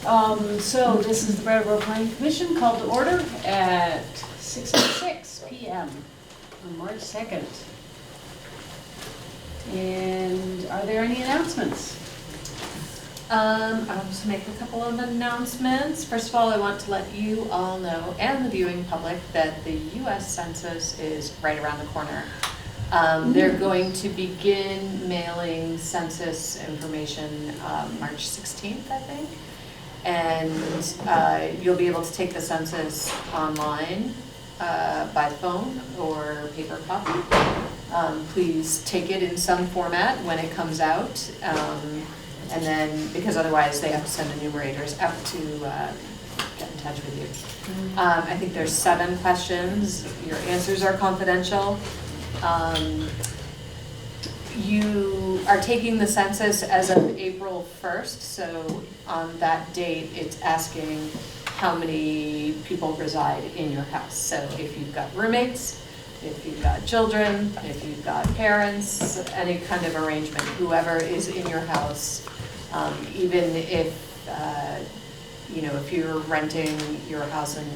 So this is the Brattleboro Planning Commission called to order at 6:06 p.m. on March 2nd. And are there any announcements? I'll just make a couple of announcements. First of all, I want to let you all know, and the viewing public, that the US Census is right around the corner. They're going to begin mailing census information March 16th, I think. And you'll be able to take the census online by phone or paper copy. Please take it in some format when it comes out. And then, because otherwise they have to send enumerators out to get in touch with you. I think there's 7 questions. Your answers are confidential. You are taking the census as of April 1st, so on that date, it's asking how many people reside in your house. So if you've got roommates, if you've got children, if you've got parents, any kind of arrangement, whoever is in your house, even if, if you're renting your house, and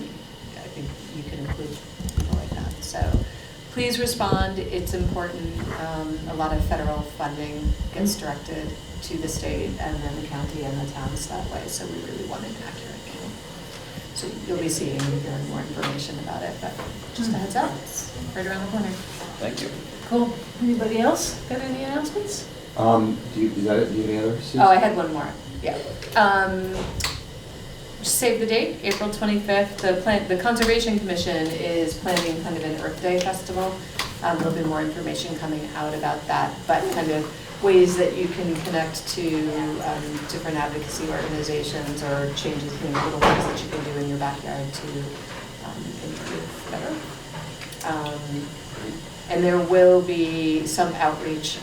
I think you can include people like that. So please respond, it's important. A lot of federal funding gets directed to the state and then the county and the towns that way, so we really want an accurate count. So you'll be seeing and hearing more information about it, but just a heads up, it's right around the corner. Thank you. Cool. Anybody else got any announcements? Do you have any others? Oh, I had one more, yeah. Just save the date, April 25th. The Conservation Commission is planning kind of an Earth Day festival. There'll be more information coming out about that, but kind of ways that you can connect to different advocacy organizations or changes, little things that you can do in your backyard to improve better. And there will be some outreach.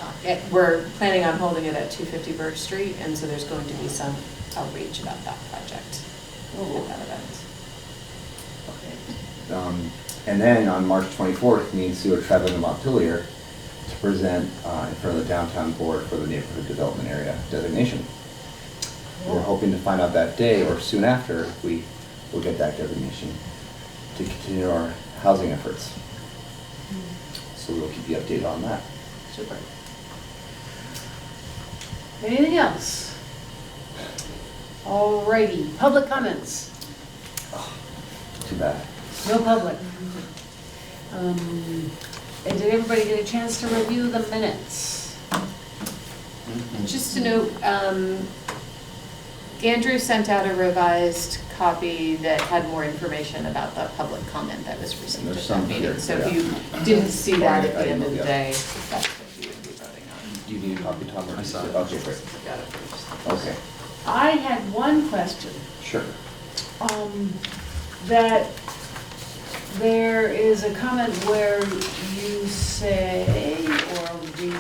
We're planning on holding it at 250 Birch Street, and so there's going to be some outreach about that project at that event. And then on March 24th, me and Sue are traveling to Montpelier to present in front of the downtown board for the neighborhood development area designation. We're hoping to find out that day or soon after if we will get that designation to continue our housing efforts. So we'll keep you updated on that. Super. Anything else? Alrighty, public comments. Oh, too bad. No public. And did everybody get a chance to review the minutes? Just to note, Andrew sent out a revised copy that had more information about the public comment that was received at that meeting. So if you didn't see that at the end of the day, that's what you would be voting on. Do you need a copy, Tom? Or I saw it. Okay, great. Got it first. Okay. I had one question. Sure. That there is a comment where you say, or the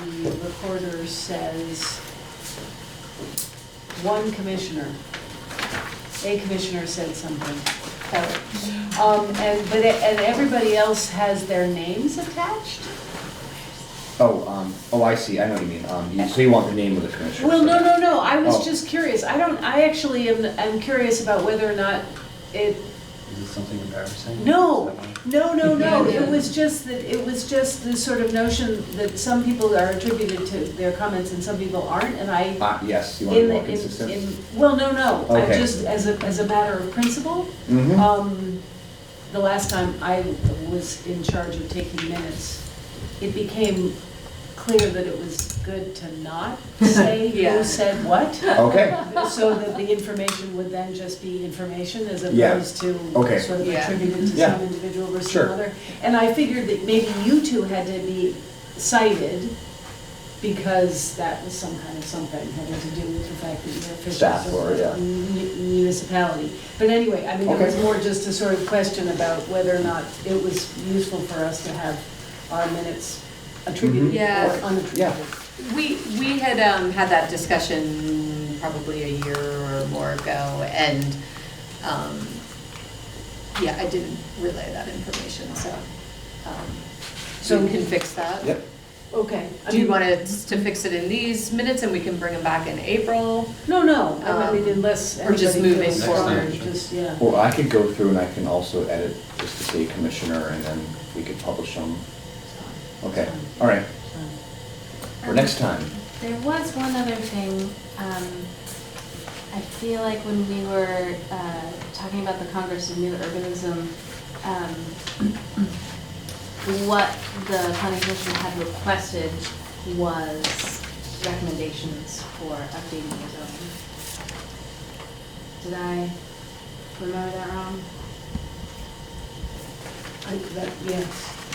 recorder says, one commissioner. A commissioner said something. And everybody else has their names attached? Oh, I see. I know what you mean. So you want the name of the commissioner? Well, no. I was Oh. just curious. I actually am curious about whether or not it. Is it something embarrassing? No. Is that No. It was just the sort of notion that some people are attributed to their comments and some people aren't, and I. Yes. You want to be more consistent? Well, no. I Okay. just, as a matter of principle, Mm-hmm. the last time I was in charge of taking minutes, it became clear that it was good to not say Yeah. who said what. Okay. So that the information would then just be information as Yeah. opposed to Okay. sort of Yeah. attributed to Yeah. some individual versus Sure. another. And I figured that maybe you two had to be cited because that was some kind of something having to do with the fact that you're officials Staff of or, the yeah. municipality. But anyway, I mean, it was Okay. more just a sort of question about whether or not it was useful for us to have our minutes attributed Yeah. or unattributed. We had had that discussion probably a year or more ago, and I didn't relay that information, so you can fix that. Yep. Okay. I Do you mean, want to fix it in these minutes and we can bring them back in April? No, I mean, unless Or just anybody moving feels forward. strong, just, yeah. Or I could go through and I can also edit just to say commissioner and then we could publish them. Okay, all right, for next time. There was one other thing. I feel like when we were talking about the Congress of New Urbanism, what the Planning Commission had requested was recommendations for updating the zoning. Did I remember that wrong? Yes,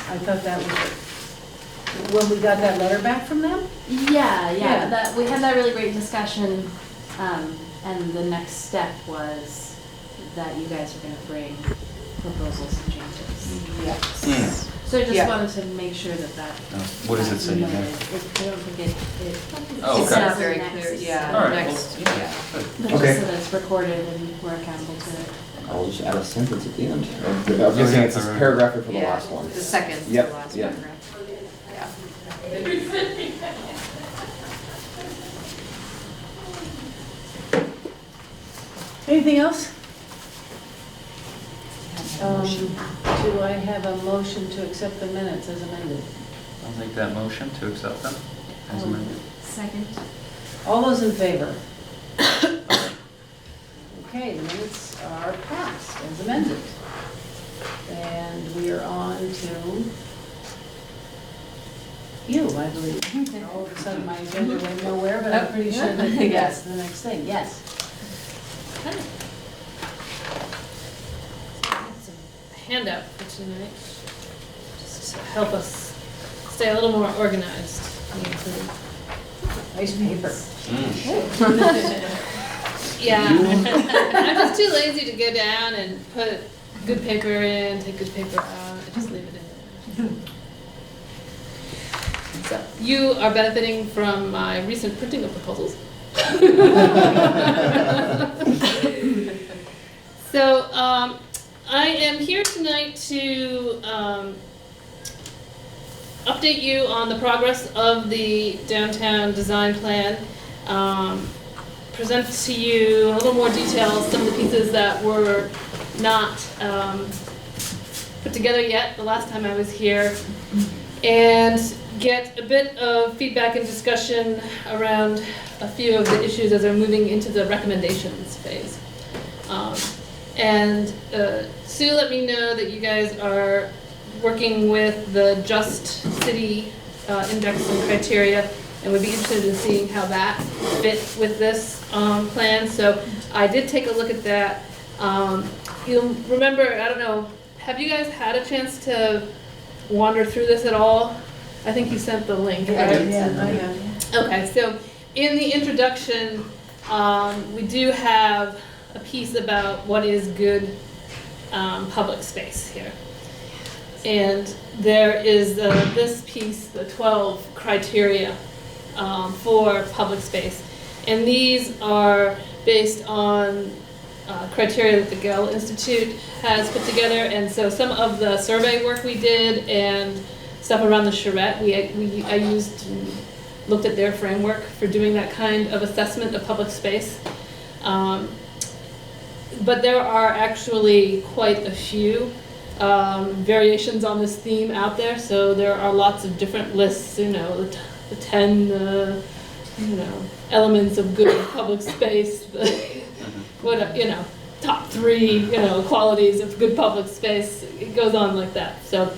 I thought that was it. When we got that letter back from them? Yeah. Yeah. That we had that really great discussion, and the next step was that you guys were going to bring proposals and changes. Yes. So I just Yeah. wanted to make sure that What does it say in there? I don't think it Oh, it okay. says Not very next, clear, yeah, All right, next, well, yeah. but Okay. just so that it's recorded and we're accountable to it. I'll just add a sentence at the end. I was guessing it's this paragraph for the Yeah, last one. the second to the Yep, last yep. paragraph. Yeah. Anything else? Do I have a motion to accept the minutes as amended? I'll make that motion to accept them as amended. Second. All those in favor? Okay, the minutes are passed as amended. And we are on to you, I believe. All of a sudden, my agenda went nowhere, but I'm pretty sure that that's the next thing, yes. Handout for tonight, just to help us stay a little more organized. Nice paper. Yeah, I'm just too lazy to go down and put good paper in, take good paper out, I just leave it in there. So, you are benefiting from my recent printing of proposals. So, I am here tonight to update you on the progress of the downtown design plan, present to you in a little more detail some of the pieces that were not put together yet the last time I was here, and get a bit of feedback and discussion around a few of the issues as we're moving into the recommendations phase. And Sue let me know that you guys are working with the Just City index and criteria, and would be interested in seeing how that fit with this plan. So I did take a look at that. You'll remember, I don't know, have you guys had a chance to wander through this at all? I think you sent the link, right? Yeah, I have. Okay, so in the introduction, we do have a piece about what is good public space here. And there is this piece, the 12 criteria for public space. And these are based on criteria that the Gell Institute has put together. And so some of the survey work we did and stuff around the charrette, I used and looked at their framework for doing that kind of assessment of public space. But there are actually quite a few variations on this theme out there. So there are lots of different lists, you know, the 10, elements of good public space, top 3, qualities of good public space. It goes on like that. So,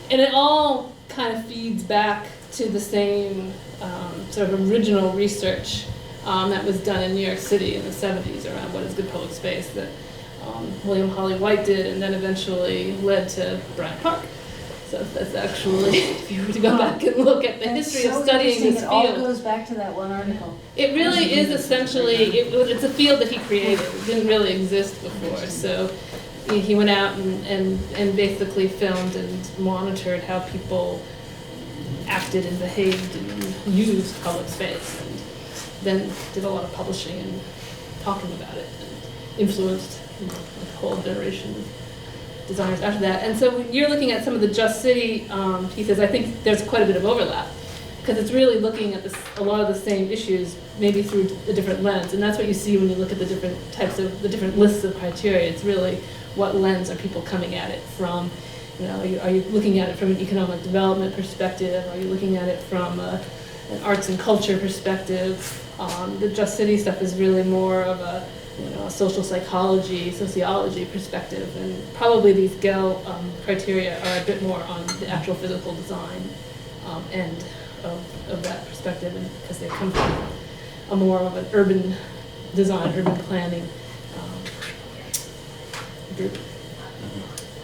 and it all kind of feeds back to the same sort of original research that was done in New York City in the 70s around what is good public space that William Holly White did, and then eventually led to Bryant Park. So that's actually, if you were to go back and look at the history of studying this It all field, goes back to that one article. it really is essentially, it's a field that he created. It didn't really exist before. So he went out and basically filmed and monitored how people acted and behaved and used public space, and then did a lot of publishing and talking about it, and influenced a whole generation designers after that. And so when you're looking at some of the Just City pieces, I think there's quite a bit of overlap, because it's really looking at a lot of the same issues, maybe through a different lens. And that's what you see when you look at the different types of, the different lists of criteria. It's really what lens are people coming at it from. You know, are you looking at it from an economic development perspective? Are you looking at it from an arts and culture perspective? The Just City stuff is really more of a, you know, a social psychology, sociology perspective, and probably these GEL criteria are a bit more on the actual physical design end of that perspective, and because they come from a more of an urban design, urban planning group.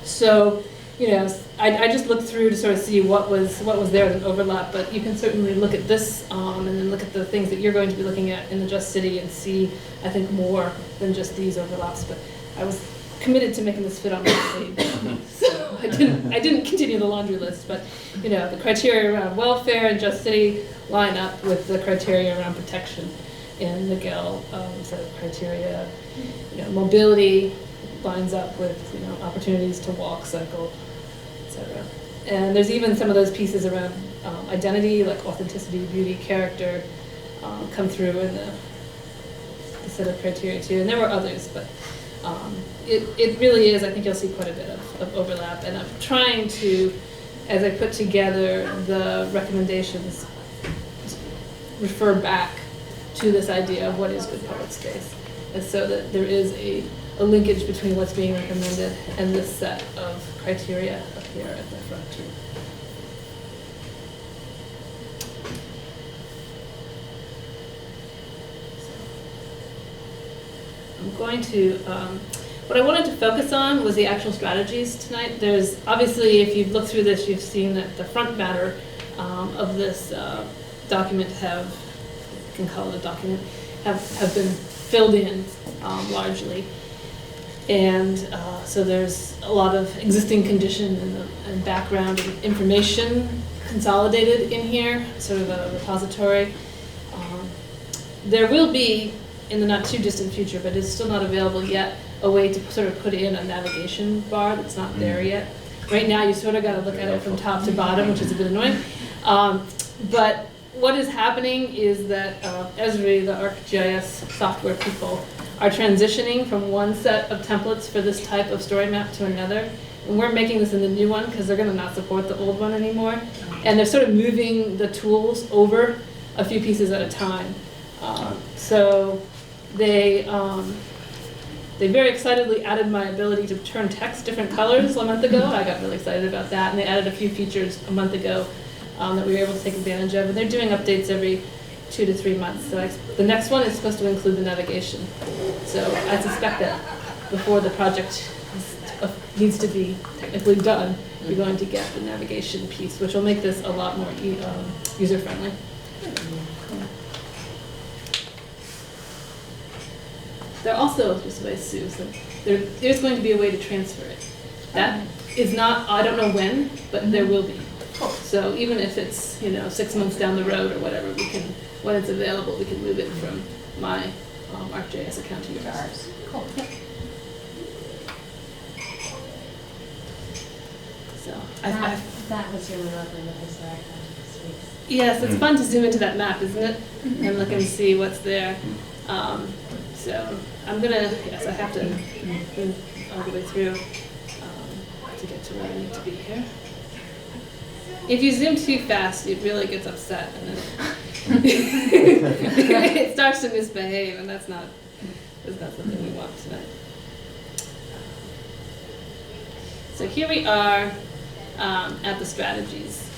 So, you know, I just looked through to sort of see what was there as an overlap, but you can certainly look at this and then look at the things that you're going to be looking at in the Just City and see, I think, more than just these overlaps. But I was committed to making this fit on my page, so I didn't continue the laundry list. But you know, the criteria around welfare and Just City line up with the criteria around protection in the GEL set of criteria. You know, mobility lines up with, you know, opportunities to walk, cycle, etc. And there's even some of those pieces around identity, like authenticity, beauty, character, come through in the set of criteria too. And there were others, but it really is, I think you'll see quite a bit of overlap. And I'm trying to, as I put together the recommendations, refer back to this idea of what is good public space, and so that there is a linkage between what's being recommended and this set of criteria up here at the front too. I'm going to, what I wanted to focus on was the actual strategies tonight. There's, obviously, if you've looked through this, you've seen that the front matter of this document have, you can call it a document, have been filled in largely. And so there's a lot of existing condition and background and information consolidated in here, sort of a repository. There will be, in the not too distant future, but it's still not available yet, a way to sort of put in a navigation bar that's not there yet. Right now you sort of got to look at it from top to bottom, which is a bit annoying. But what is happening is that Esri, the ArcGIS software people, are transitioning from one set of templates for this type of story map to another. And we're making this in the new one because they're going to not support the old one anymore. And they're sort of moving the tools over a few pieces at a time. So they very excitedly added my ability to turn text different colors a month ago. I got really excited about that. And they added a few features a month ago that we were able to take advantage of. And they're doing updates every 2 to 3 months. So the next one is supposed to include the navigation. So I suspect that before the project needs to be technically done, you're going to get the navigation piece, which will make this a lot more user-friendly. There also, just the way Sue said, there's going to be a way to transfer it. That is not, I don't know when, but there will be. So even if it's, 6 months down the road or whatever, we can, when it's available, we can move it from my ArcGIS account to yours. Cool. Yep. So that was really lovely with this direction. Yes, it's fun to zoom into that map, isn't it? And look and see what's there. So I'm gonna, yes, I have to move all the way through to get to where I need to be here. If you zoom too fast, it really gets upset, and then it starts to misbehave, and that's not something we want tonight. So here we are at the strategies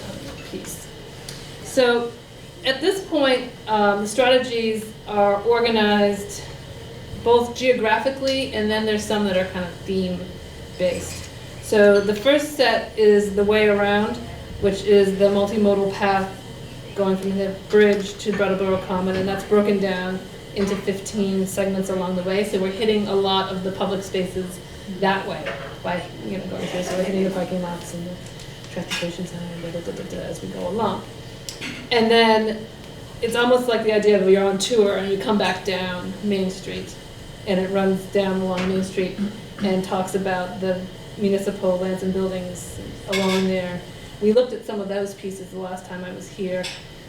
piece. So at this point, the strategies are organized both geographically, and then there's some that are kind of theme-based. So the first set is the way around, which is the multimodal path going from the bridge to Brattleboro Common, and that's broken down into 15 segments along the way. So we're hitting a lot of the public spaces that way by going through. So we're hitting the parking lots and the transportation center as we go along. And then it's almost like the idea that you're on tour and you come back down Main Street, and it runs down along Main Street and talks about the municipal lands and buildings along there. We looked at some of those pieces the last time I was here.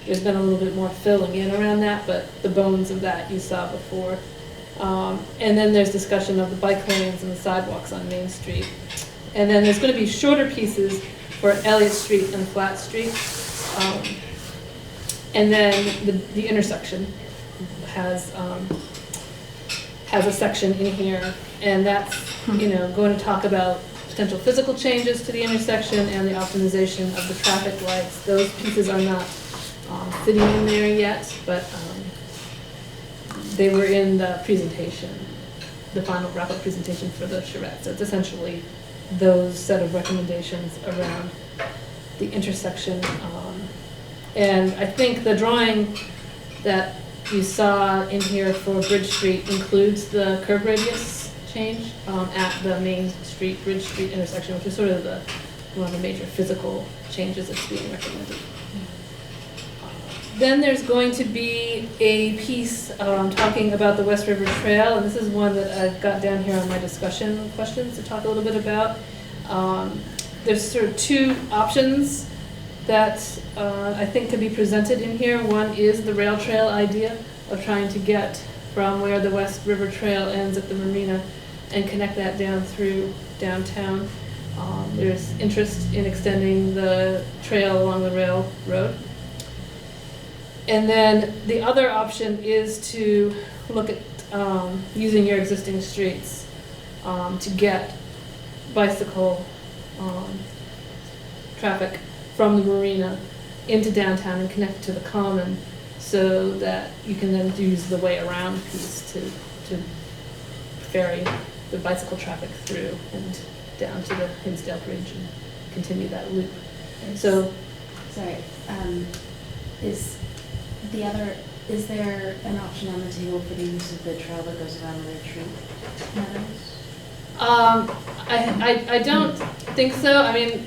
There's been a little bit more filling in around that, but the bones of that you saw before. And then there's discussion of the bike lanes and the sidewalks on Main Street. And then there's going to be shorter pieces for Elliott Street and Flat Street. And then the intersection has a section in here, and that's, going to talk about potential physical changes to the intersection and the optimization of the traffic lights. Those pieces are not fitting in there yet, but they were in the presentation, the final wrap-up presentation for the charrette. So it's essentially those set of recommendations around the intersection. And I think the drawing that you saw in here for Bridge Street includes the curb radius change at the Main Street, Bridge Street intersection, which is sort of one of the major physical changes that's being recommended. Then there's going to be a piece talking about the West River Trail, and this is one that I've got down here on my discussion questions to talk a little bit about. There's sort of two options that I think could be presented in here. One is the rail trail idea of trying to get from where the West River Trail ends at the marina and connect that down through downtown. There's interest in extending the trail along the railroad. And then the other option is to look at using your existing streets to get bicycle traffic from the marina into downtown and connect to the common, so that you can then use the way around piece to ferry the bicycle traffic through and down to the Hinsdale Bridge and continue that loop. So, sorry, is there an option on the table for the use of the trail that goes around the retreat meadows? I don't think so. I mean,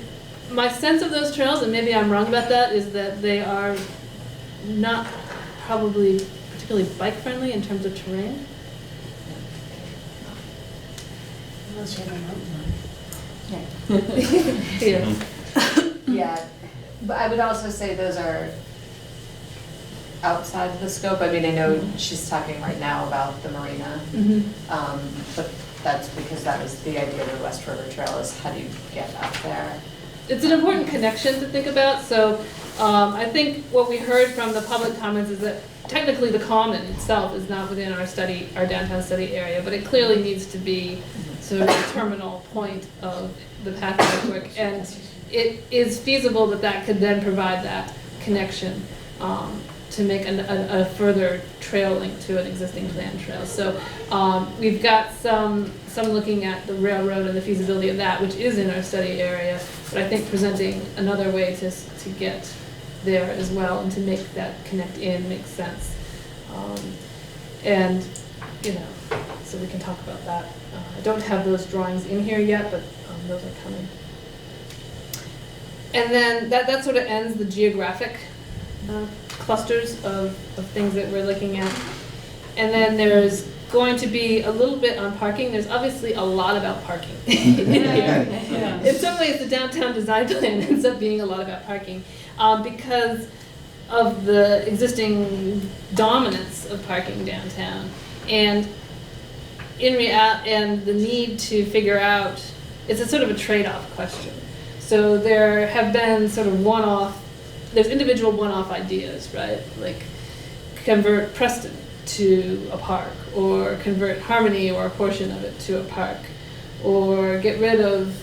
my sense of those trails, and maybe I'm wrong about that, is that they are not probably particularly bike friendly in terms of terrain. Unless you have a mountain bike. Yeah. Yeah, but I would also say those are outside the scope. I mean, I know she's talking right now about the marina, but that's because that was the idea of the West River Trail, is how do you get up there? It's an important connection to think about. So I think what we heard from the public comments is that technically the common itself is not within our downtown study area, but it clearly needs to be sort of the terminal point of the path network. And it is feasible that could then provide that connection to make a further trail link to an existing planned trail. So we've got some looking at the railroad and the feasibility of that, which is in our study area, but I think presenting another way to get there as well and to make that connect in makes sense. And, so we can talk about that. I don't have those drawings in here yet, but those are coming. And then that sort of ends the geographic clusters of things that we're looking at. And then there's going to be a little bit on parking. There's obviously a lot about parking in here. Yeah. In some ways, the downtown design plan ends up being a lot about parking because of the existing dominance of parking downtown, and and the need to figure out, it's a sort of a trade-off question. So there have been sort of there's individual one-off ideas, right? Like convert Preston to a park, or convert Harmony or a portion of it to a park, or get rid of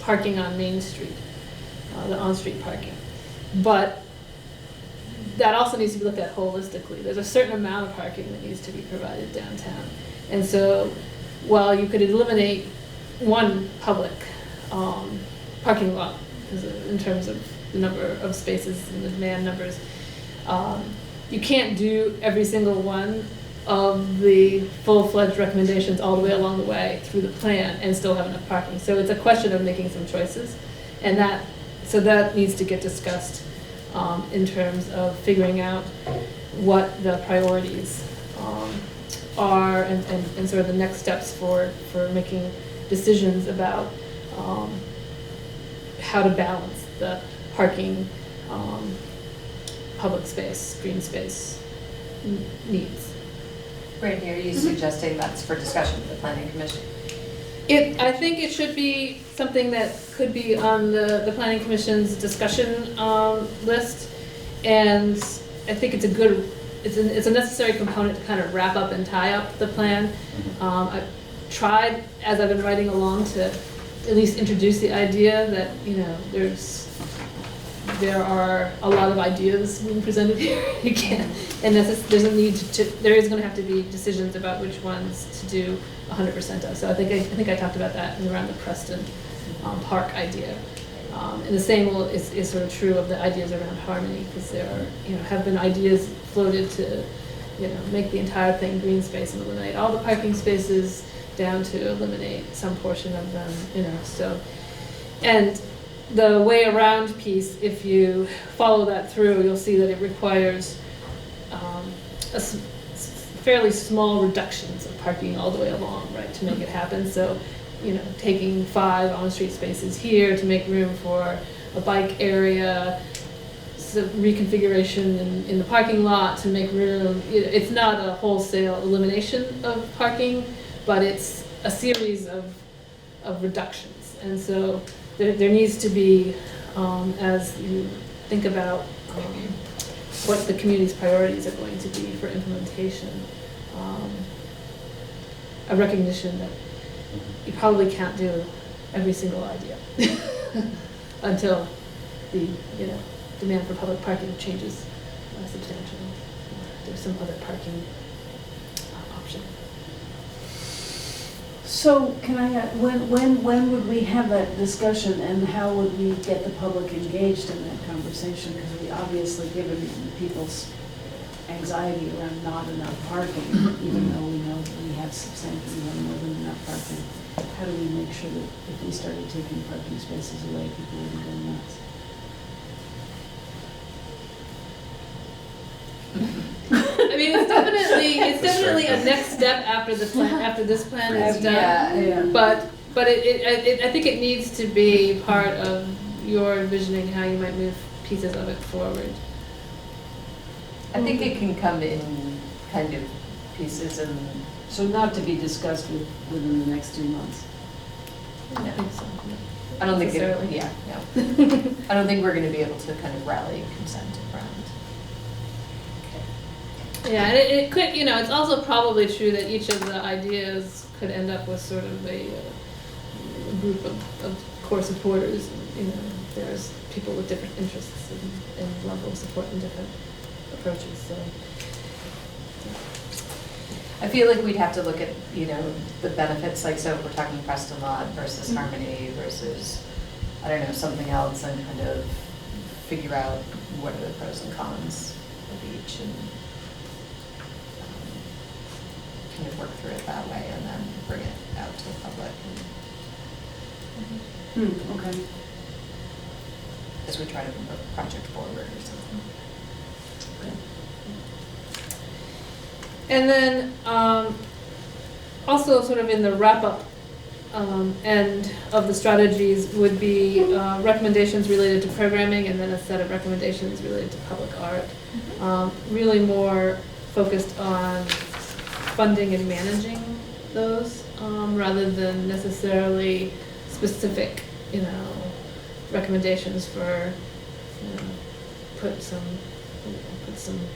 parking on Main Street, the on-street parking. But that also needs to be looked at holistically. There's a certain amount of parking that needs to be provided downtown. And so while you could eliminate one public parking lot, in terms of the number of spaces and the demand numbers, you can't do every single one of the full-fledged recommendations all the way along the way through the plan and still have enough parking. So it's a question of making some choices, and that needs to get discussed in terms of figuring out what the priorities are and sort of the next steps for making decisions about how to balance the parking, public space, green space needs. Right here, you're suggesting that's for discussion with the planning commission. I think it should be something that could be on the planning commission's discussion list, and I think it's a necessary component to kind of wrap up and tie up the plan. I've tried, as I've been writing along, to at least introduce the idea that, you know, there are a lot of ideas being presented here. You can't, and there's a need there is going to have to be decisions about which ones to do 100% of. So I think I talked about that around the Preston Park idea. And the same is sort of true of the ideas around Harmony, because there are, you know, have been ideas floated to, you know, make the entire thing green space and eliminate all the parking spaces down to eliminate some portion of them, you know, so. And the way around piece, if you follow that through, you'll see that it requires fairly small reductions of parking all the way along, right, to make it happen. So, you know, taking 5 on-street spaces here to make room for a bike area, some reconfiguration in the parking lot to make room. It's not a wholesale elimination of parking, but it's a series of reductions. And so there needs to be, as you think about what the community's priorities are going to be for implementation, a recognition that you probably can't do every single idea until the, you know, demand for public parking changes substantially. There's some other parking option. So can I, when would we have that discussion, and how would we get the public engaged in that conversation? Because we obviously, given people's anxiety around not enough parking, even though we know that we have substantially more than enough parking, how do we make sure that if we started taking parking spaces away, people wouldn't go nuts? I mean, it's definitely a next step after the plan, after this plan is done. Yeah. But I think it needs to be part of your envisioning how you might move pieces of it forward. I think it can come in kind of pieces and. So not to be discussed within the next 2 months? I think so. I don't think Necessarily. no. I don't think we're gonna be able to kind of rally consent around. Yeah, and it could, you know, it's also probably true that each of the ideas could end up with sort of a group of core supporters. You know, there's people with different interests and level of support in different approaches, so. I feel like we'd have to look at, you know, the benefits, like, so if we're talking Preston Lot versus Harmony versus, I don't know, something else, and kind of figure out what are the pros and cons of each, and kind of work through it that way, and then bring it out to the public. Okay. As we try to move a project forward or something. And then also sort of in the wrap-up end of the strategies would be recommendations related to programming, and then a set of recommendations related to public art. Really more focused on funding and managing those rather than necessarily specific, you know, recommendations for, you know, put some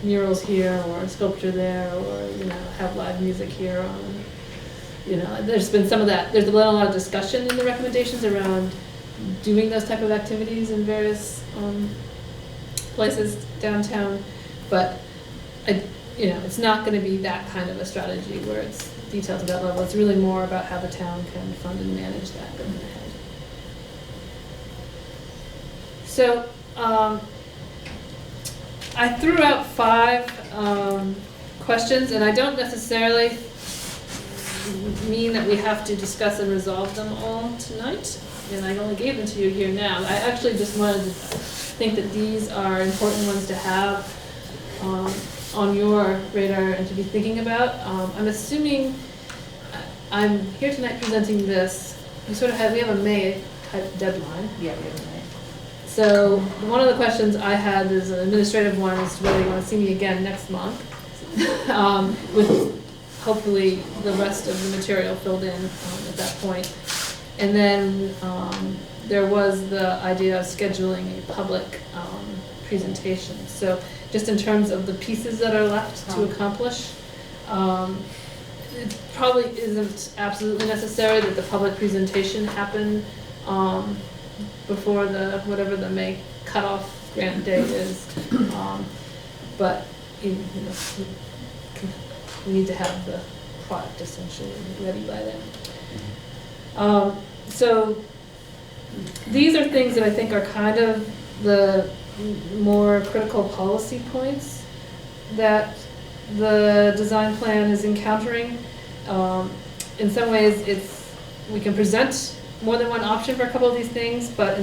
murals here or sculpture there, or, you know, have live music here on, you know, there's been some of that. There's been a lot of discussion in the recommendations around doing those type of activities in various places downtown, but you know, it's not going to be that kind of a strategy where it's detailed to that level. It's really more about how the town can fund and manage that going ahead. So I threw out 5 questions, and I don't necessarily mean that we have to discuss and resolve them all tonight, and I only gave them to you here now. I actually just wanted to think that these are important ones to have on your radar and to be thinking about. I'm assuming I'm here tonight presenting this we sort of have, we have a May type deadline. Yeah, we have a minute. So one of the questions I had is an administrative one, is whether you want to see me again next month, with hopefully the rest of the material filled in at that point. And then there was the idea of scheduling a public presentation. So just in terms of the pieces that are left to accomplish, it probably isn't absolutely necessary that the public presentation happen before the, whatever the May cutoff grant date is. But, you know, we need to have the product essentially ready by then. So these are things that I think are kind of the more critical policy points that the design plan is encountering. In some ways, we can present more than one option for a couple of these things, but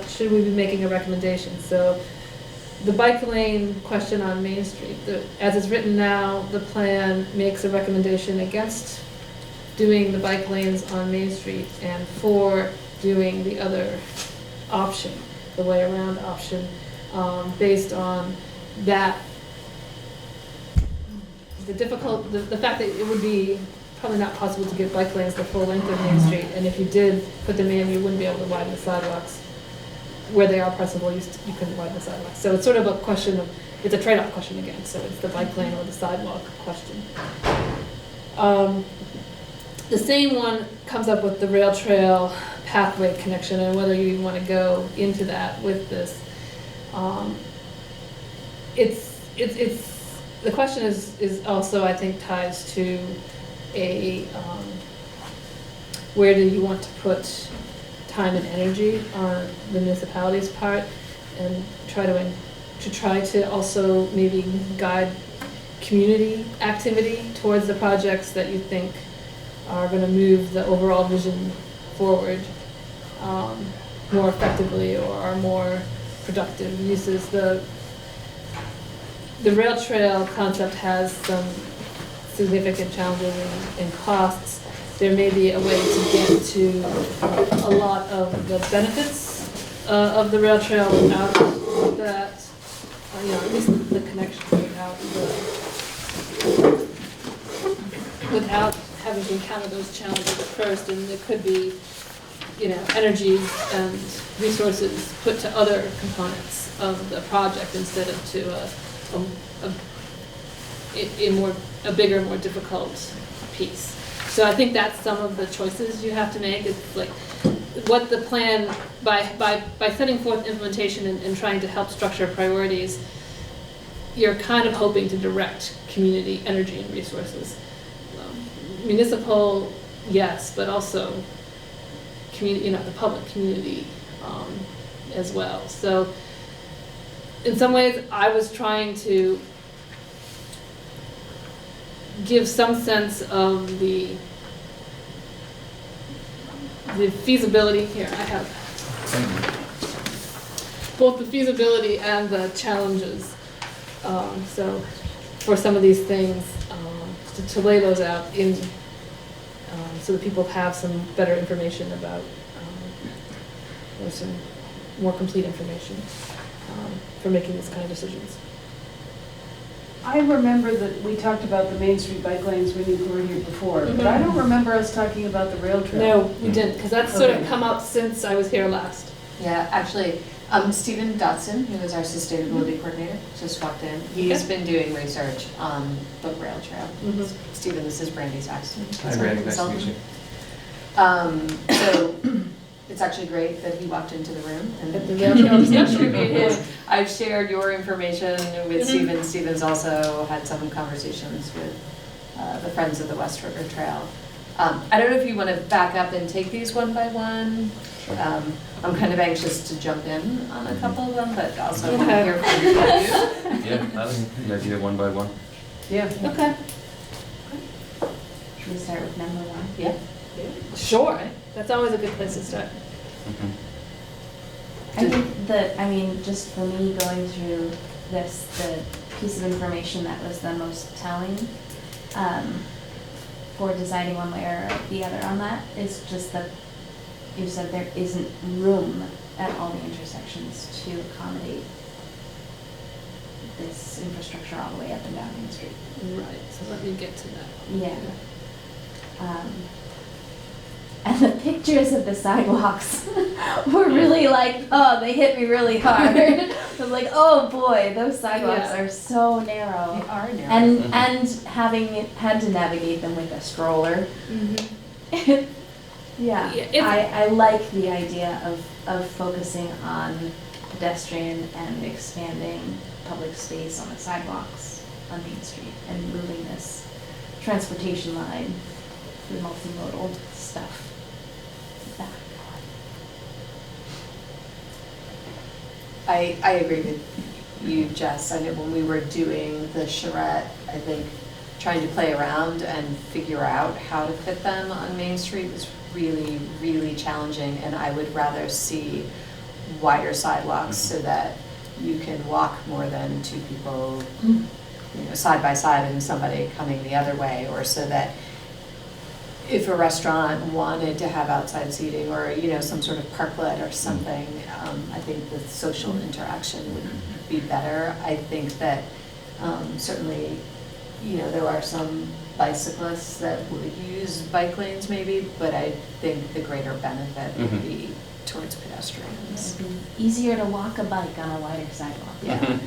should we be making a recommendation? So the bike lane question on Main Street, as it's written now, the plan makes a recommendation against doing the bike lanes on Main Street and for doing the other option, the way around option, based on that, the fact that it would be probably not possible to get bike lanes the full length of Main Street, and if you did put them in, you wouldn't be able to widen the sidewalks. Where they are pressable, you couldn't widen the sidewalks. So it's sort of a question of, it's a trade-off question again, so it's the bike lane or the sidewalk question. The same one comes up with the rail trail pathway connection and whether you want to go into that with this. The question is also, I think, ties to where do you want to put time and energy on the municipality's part, and try to also maybe guide community activity towards the projects that you think are going to move the overall vision forward more effectively or are more productive uses. The rail trail concept has some significant challenges and costs. There may be a way to get to a lot of the benefits of the rail trail without that, at least the connection, without having to encounter those challenges at first. And there could be, energy and resources put to other components of the project instead of to a bigger, more difficult piece. So I think that's some of the choices you have to make. It's like what the plan, by setting forth implementation and trying to help structure priorities, you're kind of hoping to direct community energy and resources. Municipal, yes, but also community, the public community as well. So in some ways, I was trying to give some sense of the feasibility. Here, I have both the feasibility and the challenges. So for some of these things, to lay those out in, so that people have some better information about, or some more complete information for making this kind of decisions. I remember that we talked about the Main Street bike lanes when you were here before, but I don't remember us talking about the rail trail. No, we didn't, because that's sort of come up since I was here last. Yeah, actually, Stephen Dodson, who is our sustainability coordinator, just walked in. He's been doing research on the rail trail. Stephen, this is Brandy Saxton. Hi, Brandy, nice to meet you. So it's actually great that he walked into the room and At the rail trail discussion. I've shared your information with Stephen. Stephen's also had some conversations with the Friends of the West River Trail. I don't know if you want to back up and take these one by one. I'm kind of anxious to jump in on a couple of them, but also want to hear from you. Yeah, I like the idea one by one. Yeah. Okay. Should we start with number one? Yeah. Sure. That's always a good place to start. I think just for me going through this, the piece of information that was the most telling for deciding one way or the other on that is just the you said there isn't room at all the intersections to accommodate this infrastructure all the way up and down Main Street. Right, so let me get to that. Yeah. And the pictures of the sidewalks were really like, oh, they hit me really hard. I was like, oh boy, those sidewalks Yeah. are so narrow. They are narrow. And having had to navigate them with a stroller. Mhm. Yeah, Yeah, it's- I like the idea of focusing on pedestrian and expanding public space on the sidewalks on Main Street and moving this transportation line for the multimodal stuff back. I agree with you, Jess. I know when we were doing the charrette, I think trying to play around and figure out how to fit them on Main Street was really, really challenging, and I would rather see wider sidewalks so that you can walk more than two people, side by side and somebody coming the other way, or so that if a restaurant wanted to have outside seating or, some sort of parklet or something, I think the social interaction would be better. I think that certainly, there are some bicyclists that would use bike lanes maybe, but I think the greater benefit would be towards pedestrians. It'd be easier to walk a bike on a wider sidewalk. Yeah,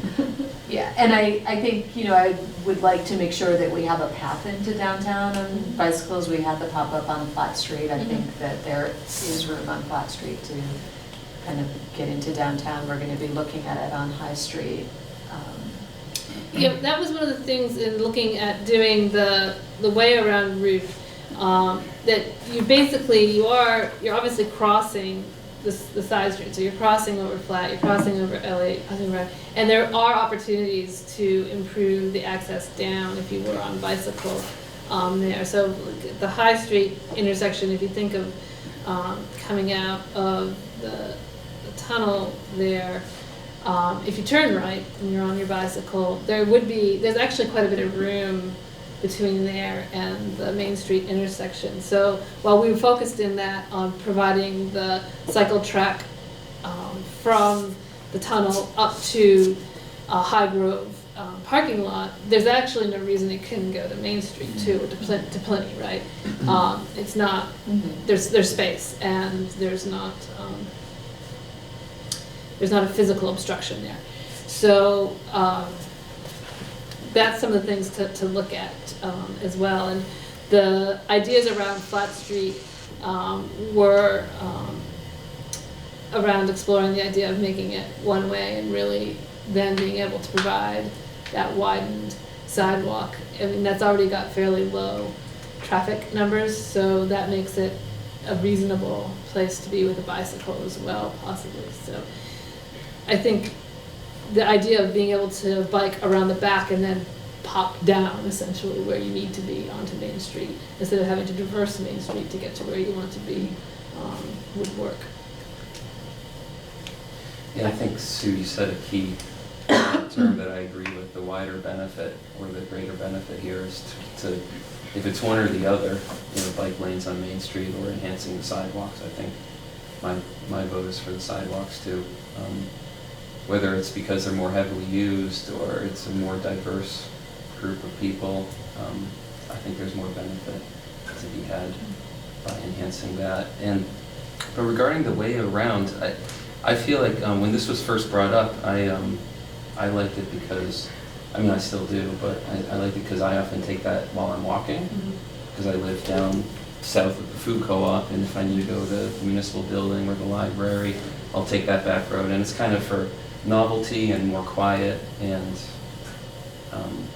yeah, and I think, I would like to make sure that we have a path into downtown on bicycles. We had the pop-up on Flat Street. I think that there is room on Flat Street to kind of get into downtown. We're gonna be looking at it on High Street. Yeah, that was one of the things in looking at doing the way around route, that you're obviously crossing the side street, so you're crossing over Flat, you're crossing over LA, and there are opportunities to improve the access down if you were on bicycle there. So the High Street intersection, if you think of coming out of the tunnel there, if you turn right and you're on your bicycle, there's actually quite a bit of room between there and the Main Street intersection. So while we were focused in that on providing the cycle track from the tunnel up to High Grove parking lot, there's actually no reason it couldn't go to Main Street too, or to Plenty, right? It's not, there's space, and there's not a physical obstruction there. So that's some of the things to look at as well. And the ideas around Flat Street were around exploring the idea of making it one way and really then being able to provide that widened sidewalk. I mean, that's already got fairly low traffic numbers, so that makes it a reasonable place to be with a bicycle as well, possibly. So I think the idea of being able to bike around the back and then pop down essentially where you need to be onto Main Street instead of having to traverse Main Street to get to where you want to be would work. Yeah, I think, Sue, you said a key term that I agree with. The wider benefit or the greater benefit here is to if it's one or the other, bike lanes on Main Street or enhancing the sidewalks. I think my vote is for the sidewalks too. Whether it's because they're more heavily used or it's a more diverse group of people, I think there's more benefit to be had by enhancing that. But regarding the way around, I feel like when this was first brought up, I liked it because, I still do, but I liked it because I often take that while I'm walking, because I live down south of the food co-op, and if I need to go to the municipal building or the library, I'll take that back road, and it's kind of for novelty and more quiet, and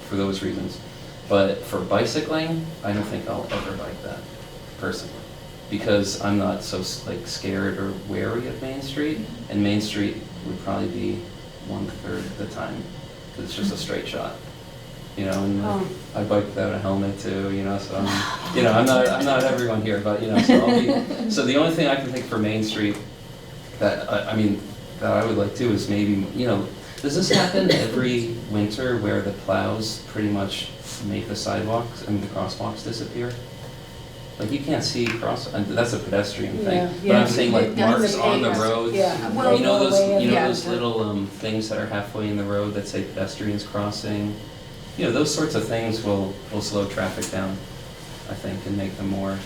for those reasons. But for bicycling, I don't think I'll ever like that, personally, because I'm not so scared or wary of Main Street, and Main Street would probably be 1/3 of the time, because it's just a straight shot. And I bike without a helmet too, so I'm not everyone here, but so the only thing I can think for Main Street that I would like to is maybe, does this happen every winter where the plows pretty much make the sidewalks and the crosswalks disappear? like you can't see across, and that's a pedestrian thing. Yeah, But yeah. I'm saying like It does marks on the say- roads. Yeah. Well, You know the way of yeah. those little things that are halfway in the road that say pedestrians crossing? You know, those sorts of things will slow traffic down, I think, and make them more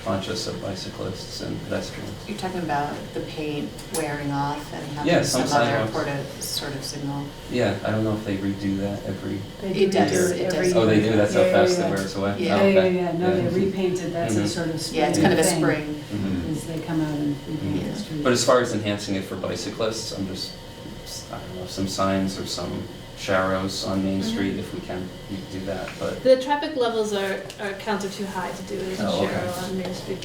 conscious of bicyclists and pedestrians. You're talking about the paint wearing off and Yeah, having some some other sidewalks. sort of signal. Yeah, I don't know if they redo that every, They It do does, redo it every does. oh, they year. do, that's how Yeah, fast yeah, it yeah. wears away? Yeah. Oh, Yeah, okay. yeah, yeah, no, Yeah. they repainted, that's a Mhm. sort of spring Yeah, it's kind of a thing, spring. Mhm. is they come out and repaint Yeah. the street. But as far as enhancing it for bicyclists, I'm just, I don't know, some signs or some sharrows on Main Mhm. Street, if we can do that, but, The traffic levels are counted too high to do it as a Oh, okay. share on Main Street.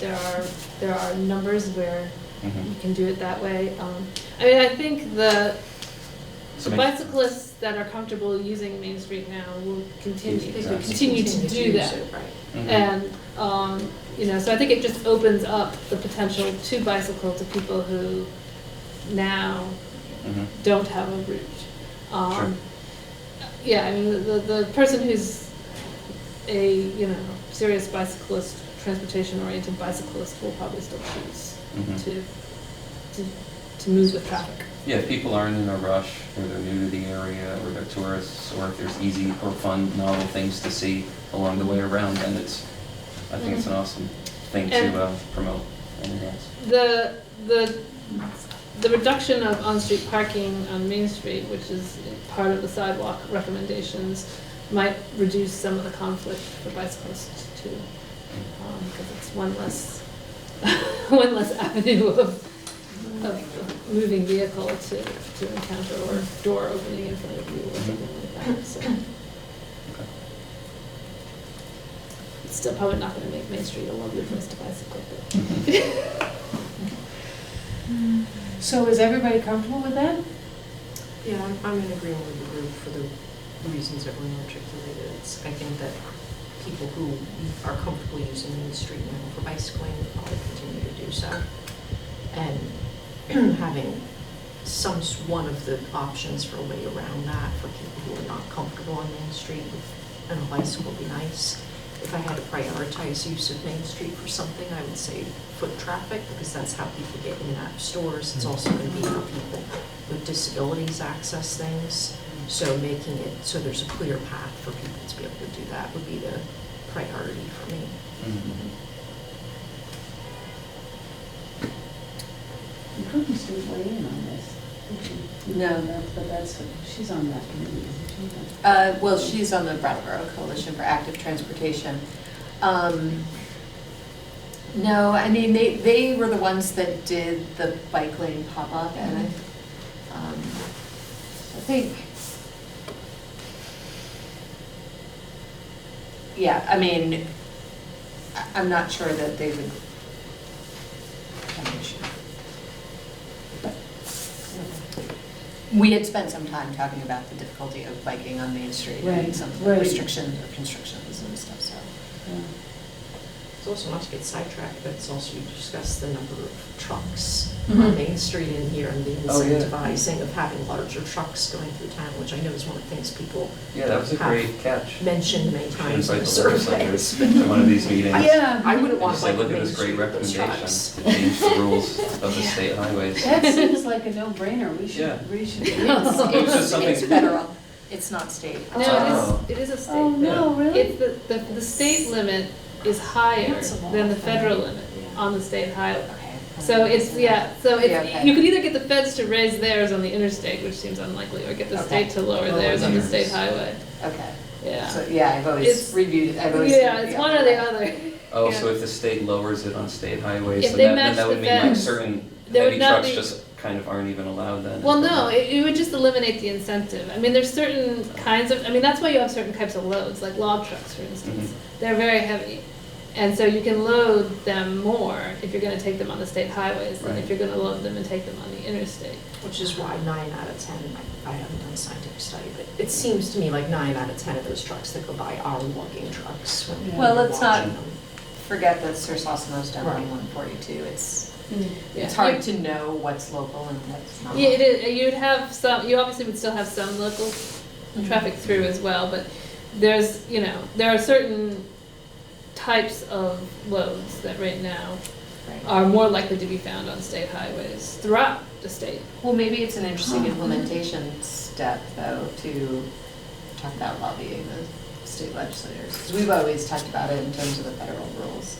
There are numbers where mhm. you can do it that way. I mean, I think the So the make- bicyclists that are comfortable using Main Street now will continue Exactly. to do that. Mhm. And, you know, so I think it just opens up the potential to bicycle to people who now Mhm. don't have a route. Sure. Yeah, I mean, the person who's a, you know, serious bicyclist, transportation-oriented bicyclist will probably still choose Mhm. to move with traffic. Yeah, if people aren't in a rush, or they're new to the area, or they're tourists, or if there's easy or fun, novel things to see along the way around, then I think it's an awesome thing And- to promote and enhance. The reduction of on-street parking on Main Street, which is part of the sidewalk recommendations, might reduce some of the conflict for bicyclists too, because it's one less, one less avenue of moving vehicle to encounter, or door opening in front of you or something like that, so. It's still probably not gonna make Main Street a lovely place to bicycle, but. So is everybody comfortable with that? Yeah, I'm in agreement with the group for the reasons that were articulated. I think that people who are comfortable using Main Street now for bicycling will probably continue to do so. And having one of the options for a way around that for people who are not comfortable on Main Street and a bicycle would be nice. If I had to prioritize use of Main Street for something, I would say foot traffic, because that's how people get in and out of stores. It's also going to be how people with disabilities access things. So making it so there's a clear path for people to be able to do that would be the priority for me. Mhm. You couldn't still weigh in on this, did she? No. But that's, she's on that committee, isn't she? Well, she's on the Brattleboro Coalition for Active Transportation. No, I mean, they were the ones that did the bike lane pop-up, and I think, yeah, I mean, I'm not sure that they would have an issue. But we had spent some time talking about the difficulty of biking on Main Street Right, and some right. restrictions or constrictions and stuff, so. Yeah. It's also not to get sidetracked, but it's also you discuss the number of trucks Mhm. on Main Street in here and the Oh, yeah. incentivizing of having larger trucks going through town, which I know is one of the things people Yeah, that was a great catch. mentioned many Should times in invite the the legislators surveys. to one of these meetings. Yeah. I wouldn't want Just to say, like look at Main this great Street with those recommendation trucks. to change the rules of the state highways. That seems like a no-brainer, we Yeah. should, we should. It's just something- It's federal, it's not state. No, Oh. it is a state. Oh, no, really? It's the state limit is higher That's a lot. than the federal limit on the state highway. Okay. So it's, yeah, so Yeah, it's, okay. you could either get the feds to raise theirs on the interstate, which seems unlikely, or get the Okay. state to lower Lower theirs on the theirs. state highway. Okay, Yeah. so, yeah, I've always It's- reviewed, I've always. Yeah, it's one or the other. Oh, Yeah. so if the state lowers it on state highways, If then they that, match then that would the mean like feds, certain there would heavy not trucks be- just kind of aren't even allowed then? Well, no, it would just eliminate the incentive. I mean, there's certain kinds of, I mean, that's why you have certain types of loads, like log trucks, for instance. They're very heavy. And so you can load them more if you're gonna take them on the state highways than if Right. you're gonna load them and take them on the interstate. Which is why 9 out of 10, I haven't done a scientific study, but it seems to me like 9 out of 10 of those trucks that go by are logging trucks. when Yeah. Well, you're let's not watching them. forget that Sir Sosimo's done Right. one for you too. It's Yeah. hard to know what's local and what's not. Yeah, it is, you'd have some, you obviously would still have some local traffic through as well, but there's, you know, there are certain types of loads that right now Right. are more likely to be found on state highways throughout the state. Well, maybe it's an interesting implementation step, though, to talk about lobbying the state legislators, because we've always talked about it in terms of the federal rules.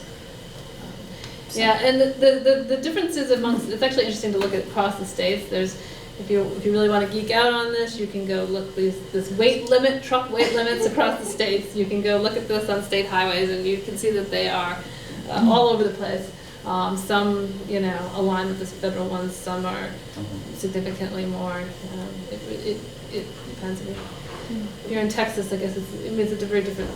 So- Yeah, and the differences amongst, it's actually interesting to look at across the states. There's, if you really want to geek out on this, you can go look this weight limit, truck weight limits across the states. You can go look at this on state highways, and you can see that they are all over the place. Some, align with the federal ones, some are significantly more. It depends. I mean, if you're in Texas, I guess it's a very different,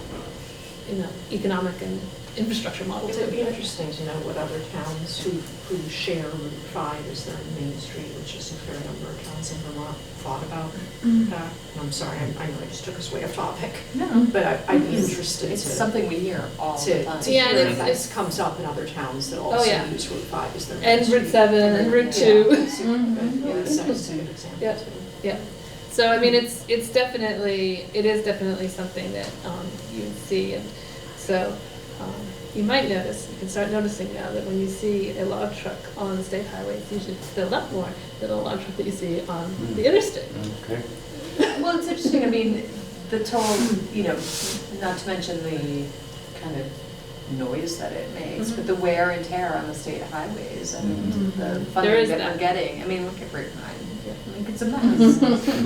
economic and infrastructure model It would be too. interesting to know what other towns who share Route 5 as their main street, which is a fair number of towns in Vermont, thought about that. And I'm sorry, I know I just took us way off topic, No, but I'd be interested it's to something we hear all the time. to Yeah, and hear it's- if that comes up in other towns that Oh, also yeah. use Route 5 as their main And street. Route 7 and Route 2. Yeah, that's a good example Yeah. too. Yeah, so I mean, it is definitely something that you see, and so you might notice, you can start noticing now that when you see a log truck on the state highway, it's usually filled up more than a log truck that you see on the interstate. Okay. Well, it's interesting, I mean, the total, not to mention the kind of noise that it makes, but the wear and tear on the state highways and the There funding is that that. we're getting. I mean, look at Route 9. I mean, it's a mess.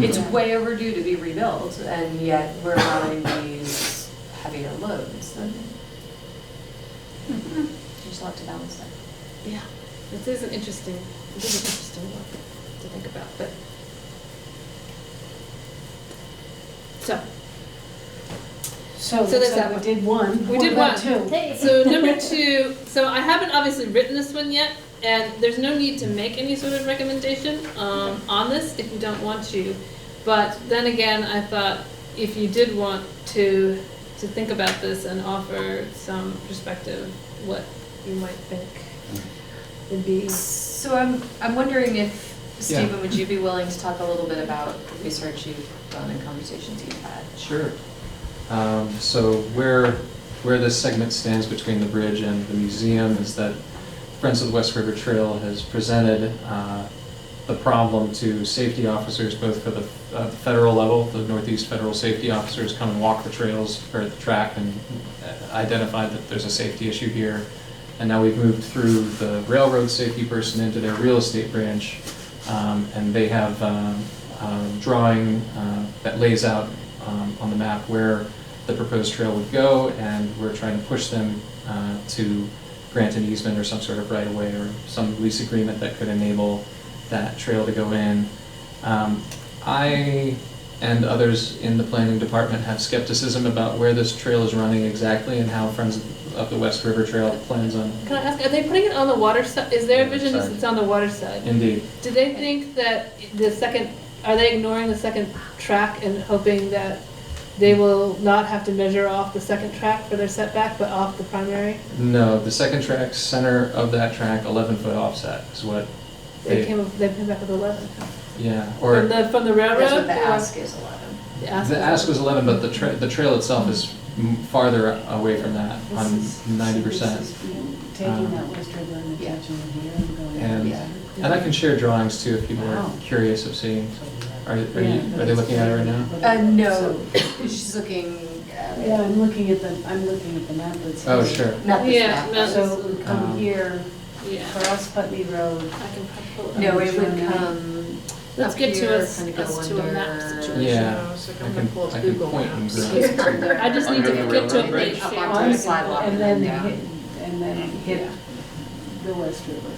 It's way overdue to be rebuilt, and yet we're allowing these heavier loads. There's a lot to balance there. Yeah, it is an interesting one to think about, but. So So there's so that we one. did one. We What did about one. two? So number 2, so I haven't obviously written this one yet, and there's no need to make any sort of recommendation on this if you don't want to. But then again, I thought if you did want to think about this and offer some perspective, what you might think would be. So I'm wondering if, Stephen, would you be willing to talk a little bit about the research you've done and conversations you've had? Sure. So where this segment stands between the bridge and the museum is that Friends of the West River Trail has presented the problem to safety officers, both for the federal level, the Northeast Federal Safety Officers come and walk the trails or the track and identified that there's a safety issue here. And now we've moved through the railroad safety person into their real estate branch, and they have drawing that lays out on the map where the proposed trail would go, and we're trying to push them to grant an easement or some sort of right-of-way or some lease agreement that could enable that trail to go in. I and others in the planning department have skepticism about where this trail is running exactly and how Friends of the West River Trail plans on. Can I ask, are they putting it on the water side? Is their vision is Side. it's on the water side? Indeed. Do they think that are they ignoring the second track and hoping that they will not have to measure off the second track for their setback, but off the primary? No, the second track, center of that track, 11-foot offset is what They came back with 11. yeah, or From the railroad? That's what the or- ask is, 11. The the ask was 11, but the trail itself is farther away from that, on This is- 90%. this is taking that West River and Yeah. attaching it here and going. And- Yeah. And I can share drawings too if people are Wow. curious of seeing. Are Yeah, but they it's looking at it right now? No, she's looking at it. Yeah, I'm looking at the map that's. Oh, here. sure. Not this Yeah, map. no. So it would come here, Yeah. across Putney Road. I can pull it No, up. it would come Let's up get to here, us kinda go to a map under- situation. Yeah, So I I'm can, gonna pull up I can Google point and Maps. grab. Under- I just need to Under get to a the page Up share. onto the sidewalk And then down. hit, and then hit the West River.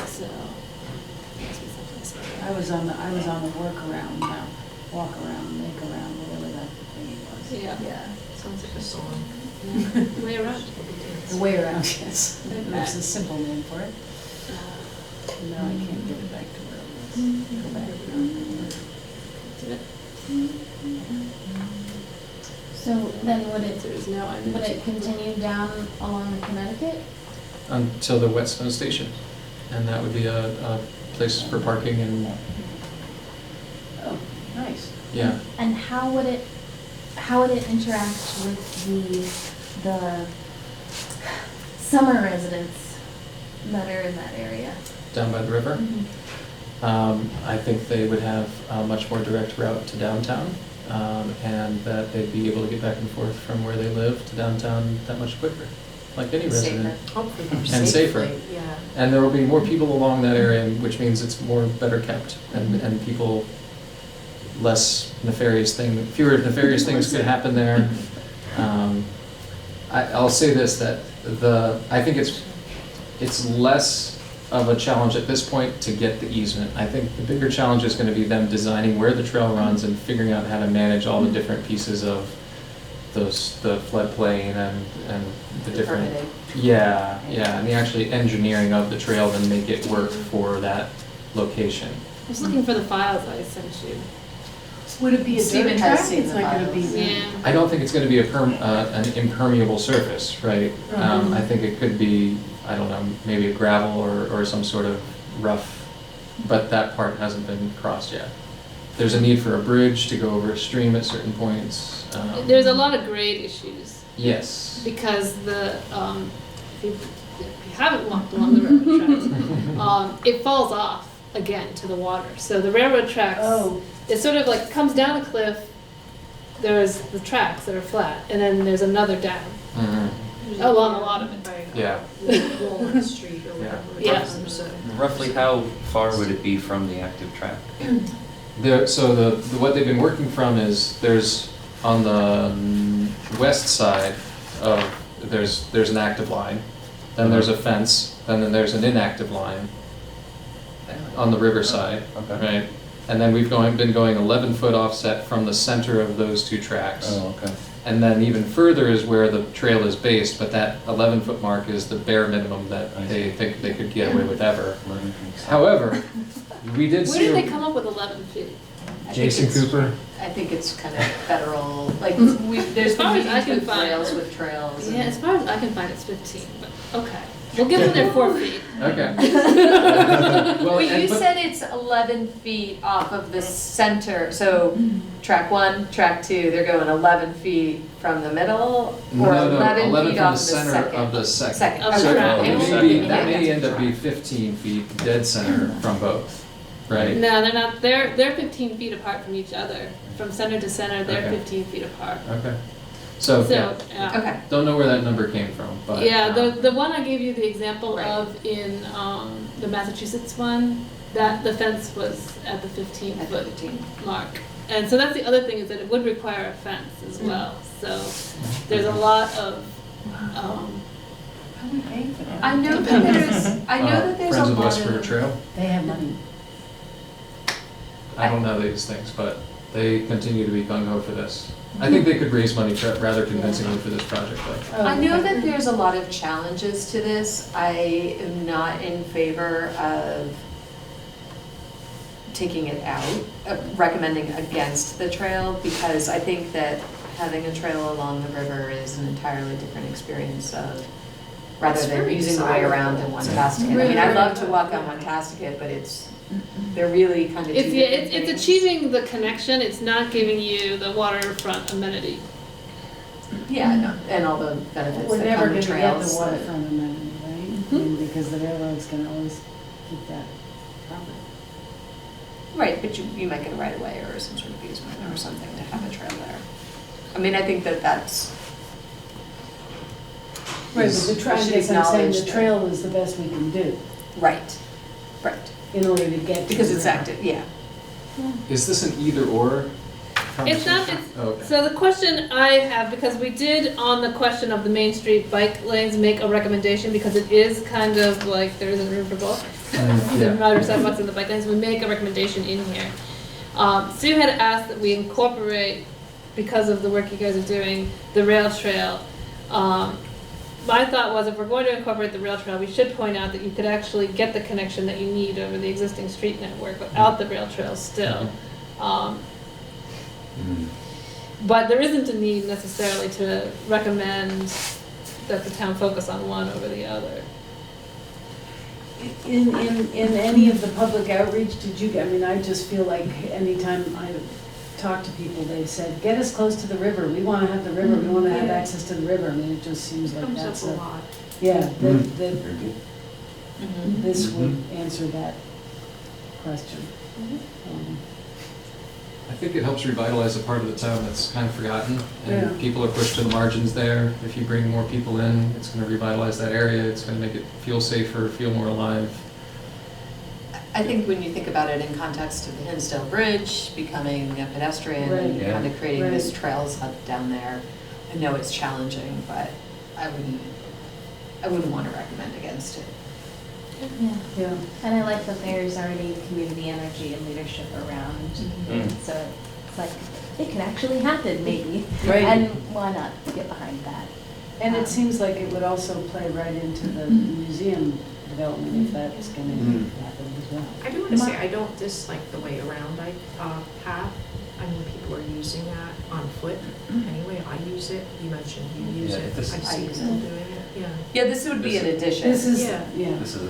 So. I was on the workaround now, walk around, make around, whatever that thing was. Yeah. Yeah. Sounds like The song. a way around. The way around, yes. There's a simple name for it. No, I can't get it back to where it was. Go back. So then would it, There's no, I would it continue down along the Connecticut? Until the Whetstone Station. And that would be a place for parking and, Oh, nice. yeah. And how would it how would it interact with the summer residents that are in that area? Down by the river? I think they would have a much more direct route to downtown, and that they'd be able to get back and forth from where they live to downtown that much quicker, like any resident. Hopefully more And safer. safely, yeah. And there will be more people along that area, which means it's more better kept, and people, fewer nefarious things could happen there. I'll say this, that I think it's less of a challenge at this point to get the easement. I think the bigger challenge is gonna be them designing where the trail runs and figuring out how to manage all the different pieces of the floodplain and the different. Permitting. Yeah, and the actually engineering of the trail to make it work for that location. I was looking for the files I sent you. Would it be a Steven dirt has track? seen It's the not gonna be. files. Yeah. I don't think it's gonna be an impermeable surface, right? I think it could be, I don't know, maybe a gravel or some sort of rough, but that part hasn't been crossed yet. There's a need for a bridge to go over a stream at certain points. There's a lot of grade issues Yes. because if you haven't walked along the railroad tracks, it falls off again to the water. So the railroad tracks, Oh, it sort of like comes down a cliff. There's the tracks that are flat, and then there's another down along a lot of it. Yeah. Walnut Street or whatever. it Yeah. is, so. Roughly how far would it be from the active track? So what they've been working from is there's on the west side of there's an active line, then there's a fence, and then there's an inactive line on the riverside, Okay. right? And then we've been going 11-foot offset from the center of those two tracks. Oh, okay. And then even further is where the trail is based, but that 11-foot mark is the bare minimum that I they think they could get away with ever. Learning from some- However, we did Where see. did they come up with 11 feet? I think Jason it's- Cooper? I think it's kind of federal, like, there's As far been as I meetings can with find. trails, with trails. and- Yeah, as far as I can find, it's 15, but okay. We'll give them their 4 feet. Okay. Well, But and- you said it's 11 feet off of the center, so track 1, track 2, they're going 11 feet from the middle? Or No, 11 11 feet from off the center of the second. Second, Of the So track. that may end up being 15 feet dead center from both, right? No, they're not, they're 15 feet apart from each other. From center to center, they're Okay. 15 feet apart. Okay. So, yeah, So, yeah. Okay, don't know where that number came from, but. Yeah, the one I gave you the example Right. of in the Massachusetts one, that the fence was at the 15 at foot 15. mark. And so that's the other thing, is that it would require a fence as well. So there's a lot of, how are we paying for that? I know that there's a Friends of the lot West River of, Trail. They have money. I don't know these things, but they continue to be gung-ho for this. I think they could raise money rather convincingly for this project, though. Oh, I know okay. that there's a lot of challenges to this. I am not in favor of taking it out, recommending against the trail, because I think that having a trail along the river is an entirely different experience of, rather It's than very using the way around in One-Tastic. I mean, I love to walk on One-Tastic, but they're really kind of two it's, different it's things. achieving the connection, it's not giving you the waterfront amenity. Yeah, no, and all the benefits We're that never come gonna with get trails. the that- waterfront amenity, right? I mean, because the railroad's gonna always keep that property. Right, but you might get a right of way or some sort of easement or something to have a trail there. I mean, I think that that's. Right, is- but the trail, we I should guess I'm saying acknowledge the that- trail is the best we can do Right, right, in order to get to. because the it's river. active, yeah. Is this an either-or? It's not, conversation? it's, Oh, okay. so the question I have, because we did on the question of the Main Street bike lanes make a recommendation, because it is kind of like there isn't room for both. The Yeah. rider sidewalks and the bike lanes, we make a recommendation in here. Sue had asked that we incorporate, because of the work you guys are doing, the rail trail. My thought was, if we're going to incorporate the rail trail, we should point out that you could actually get the connection that you need over the existing street network without the rail trail still. But there isn't a need necessarily to recommend that the town focus on one over the other. In any of the public outreach, did you, I mean, I just feel like anytime I talked to people, they've said, get us close to the river, we wanna have the river, we wanna have Yeah. access to the river. I mean, it just seems like Comes that's up a lot. yeah, Mm. this would answer that question. I think it helps revitalize a part of the town that's kind of forgotten, Yeah. and people are pushed to the margins there. If you bring more people in, it's gonna revitalize that area, it's gonna make it feel safer, feel more alive. I think when you think about it in context of the Hinsdale Bridge becoming a pedestrian and Right. Yeah. kind of creating this Right. trails hub down there, I know it's challenging, but I wouldn't want to recommend against it. Yeah. Yeah. And I like that there's already community energy and leadership around, Mm. so it's like, it can actually happen, maybe. Right. And why not get behind that? And it seems like it would also play right into the museum development if that's gonna Mhm. happen as well. I do want to say, I don't dislike the way around path. I mean, people are using that on foot anyway. I use it. You mentioned you use Yeah, it. this- I've I seen use people it. doing it, yeah. Yeah, this would be an addition. This is, Yeah. yeah. This is,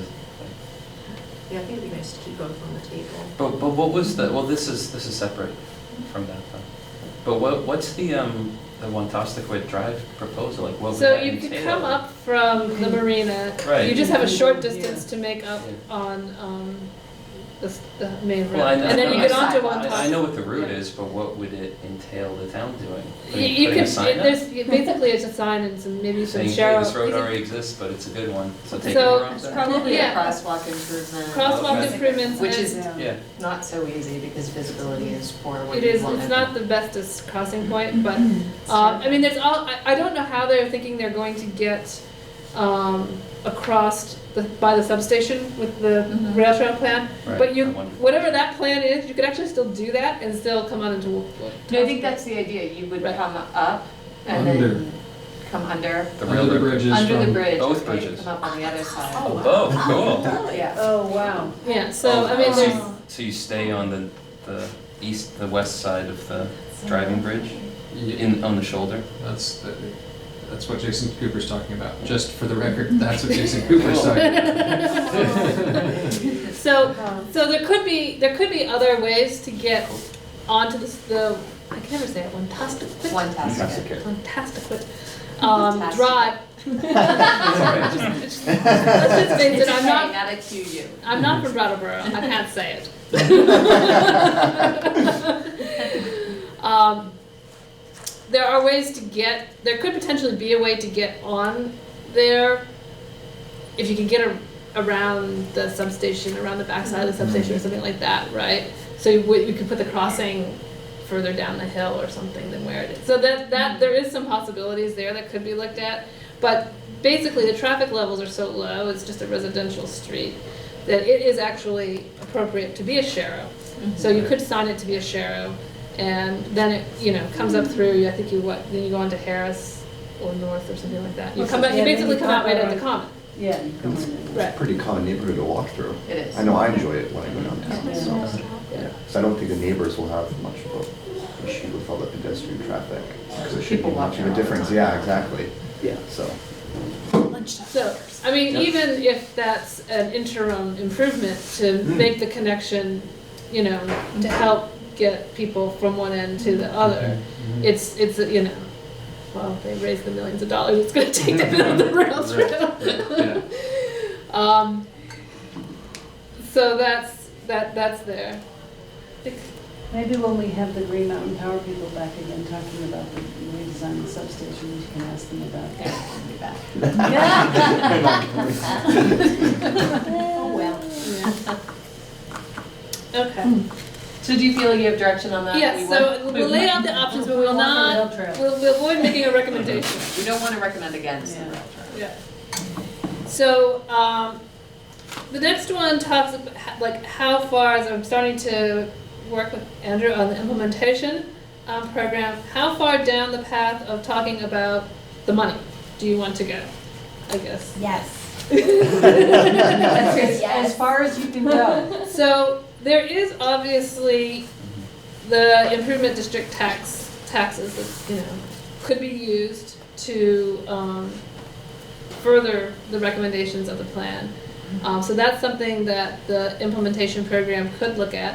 Yeah, I think it'd be nice to keep both on the table. but what was the, well, this is separate from that though. But what's the Wantastiquet Drive proposal, like what would So that you entail? could come up from the marina. Right. You just have a short Yeah. distance to make up Yeah. on the main road. Well, I know, And then you get onto Sidewalks. one I know what the route Yeah. is, but what would it entail the town doing? You Putting a can, sign up? there's, basically it's a sign and maybe some Saying, hey, sheriff. this road you can- already exists, but it's a good one, so take it So, more often? Probably a Yeah. crosswalk improvement. Crosswalk Okay. improvements. Which and is Yeah, not so easy because visibility is poor when It you is, want it's it. not the bestest crossing point, but, I mean, there's I don't know how they're thinking they're going to get, across by the substation with the Mhm. rail trail plan. right. But I you, wonder- whatever that plan is, you could actually still do that and still come out into Wolfwood. No, I think that's the idea. You would Right. come up and Under. then come under. The Under the railroad bridges Under the from, bridge. both and you bridges. Come up on the other side. Oh, cool. Yeah. Oh, wow. Yeah, so, I mean, Oh, there's, so you stay on the west side of the driving bridge, on the shoulder? that's what Jason Cooper's talking about. Just for the record, that's what Jason Cooper's talking about. so there could be other ways to get onto the I can never say it, Wantastiquet? One task. Fantastic. Wantastiquet, Fantastic. drive. Let's just face it, Not a QU. I'm not from Brattleboro, I can't say it. There are ways to there could potentially be a way to get on there if you can get around the substation, around the backside of the substation or something like that, right? So you could put the crossing further down the hill or something than where it is. So that there is some possibilities there that could be looked at, but basically the traffic levels are so low, it's just a residential street, that it is actually appropriate to be a sharrow. So you could sign it to be a sharrow, and then it, comes up through, I think then you go on to Harris or North or something like that. You come out, you Yeah, then basically you come out right pop at the common. Yeah, you come in. It's Right. a pretty common neighborhood to walk through. It is. I know I enjoy it when I go downtown, so. Yeah. So I don't think the neighbors will have much of an issue with all the pedestrian traffic, because there should People be walk much of there a all the difference, time. yeah, exactly. Yeah. So, So, I mean, Yep. even if that's an interim improvement to make the connection, to help get people from one end to the other, it's well, they raise the millions of dollars it's gonna take to build the rail trail. Yeah. So that's there. Maybe when we have the Green Mountain Power people back again talking about the redesign of the substation, we can ask them about that. Oh, well. Okay. So do you feel you have direction on that? Yes, so we'll lay out the options, but we'll not, we'll avoid making a recommendation. We don't want to recommend against the Yeah. rail trail. Yeah. So, the next one talks about, how far, as I'm starting to work with Andrew on the implementation program, how far down the path of talking about the money do you want to go, I guess? Yes. As far as you can go. So, there is obviously the improvement district taxes that, could be used to further the recommendations of the plan. So that's something that the implementation program could look at.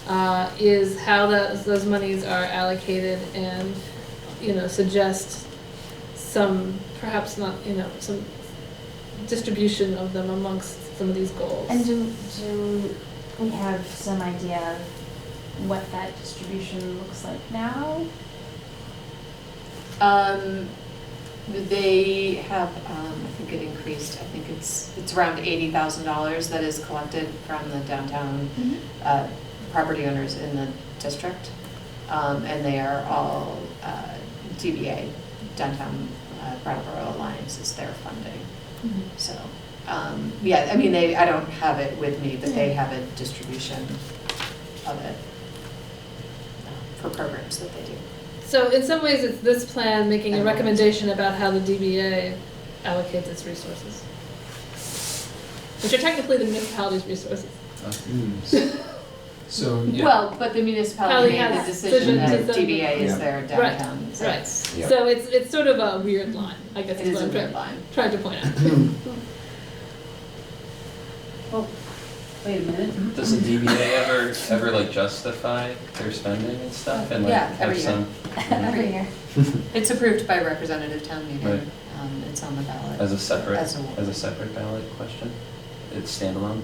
is how those monies are allocated and, suggest some, perhaps not, some distribution of them amongst some of these goals. And do we have some idea of what that distribution looks like now? They have, I think it increased, I think it's around $80,000 that is collected from the downtown property owners in the district. And they are all DBA, Downtown Brattleboro Alliance is their funding. So, yeah, I mean, I don't have it with me, but they have a distribution of it for programs that they do. So in some ways, it's this plan making a recommendation about how the DBA allocates its resources, which are technically the municipality's resources. So, yeah. Well, but the municipality made the has decision that decisions and- DBA is Yeah. their downtown. So Right. it's- Yeah. So it's sort of a weird line, I guess It is is what a I'm weird line. trying to point out. Well, wait a minute. Does the DBA ever like justify their spending and stuff and like Yeah, have every year. some Every year. It's approved by representative town meeting. Right. It's on the ballot. as a separate As a- separate ballot question? It's standalone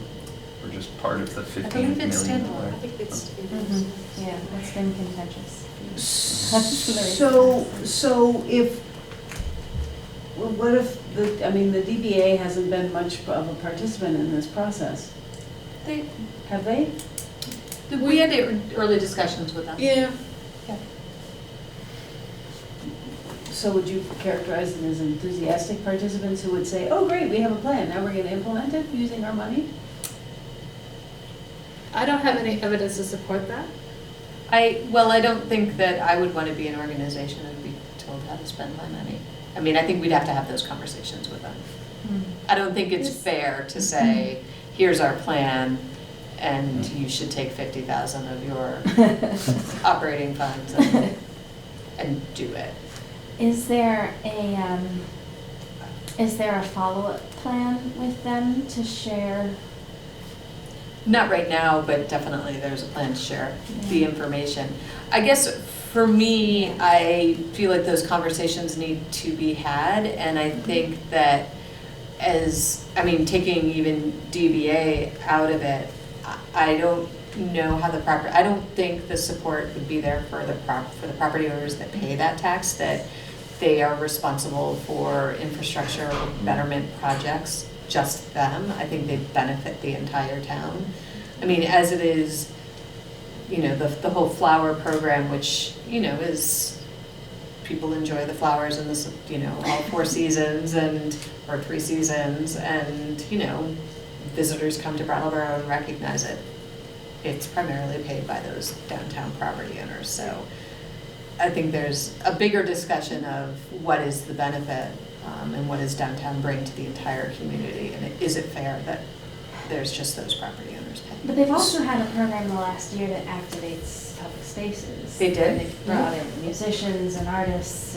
or just part of the $15 believe million? it's standalone. I think it is. Yeah, that's been contentious. So if, well, what if the DBA hasn't been much of a participant in this process? Have they? We had early discussions with them. Yeah. So would you characterize them as enthusiastic participants who would say, oh, great, we have a plan, now we're gonna implement it using our money? I don't have any evidence to support that. I don't think that I would want to be an organization and be told how to spend my money. I mean, I think we'd have to have those conversations with them. I don't think it's fair to say, here's our plan, and you should take 50,000 of your operating funds and do it. Is there a follow-up plan with them to share? Not right now, but definitely there's a plan to share the information. I guess for me, I feel like those conversations need to be had, and I think that taking even DBA out of it, I don't know how I don't think the support would be there for the property owners that pay that tax, that they are responsible for infrastructure betterment projects, just them. I think they benefit the entire town. I mean, as it is, the whole flower program, which, is, people enjoy the flowers in this, all 4 seasons or 3 seasons, and, visitors come to Brattleboro and recognize it. It's primarily paid by those downtown property owners, so I think there's a bigger discussion of what is the benefit and what does downtown bring to the entire community, and is it fair that there's just those property owners paying? But they've also had a program the last year that activates public spaces. They did? They've brought in musicians and artists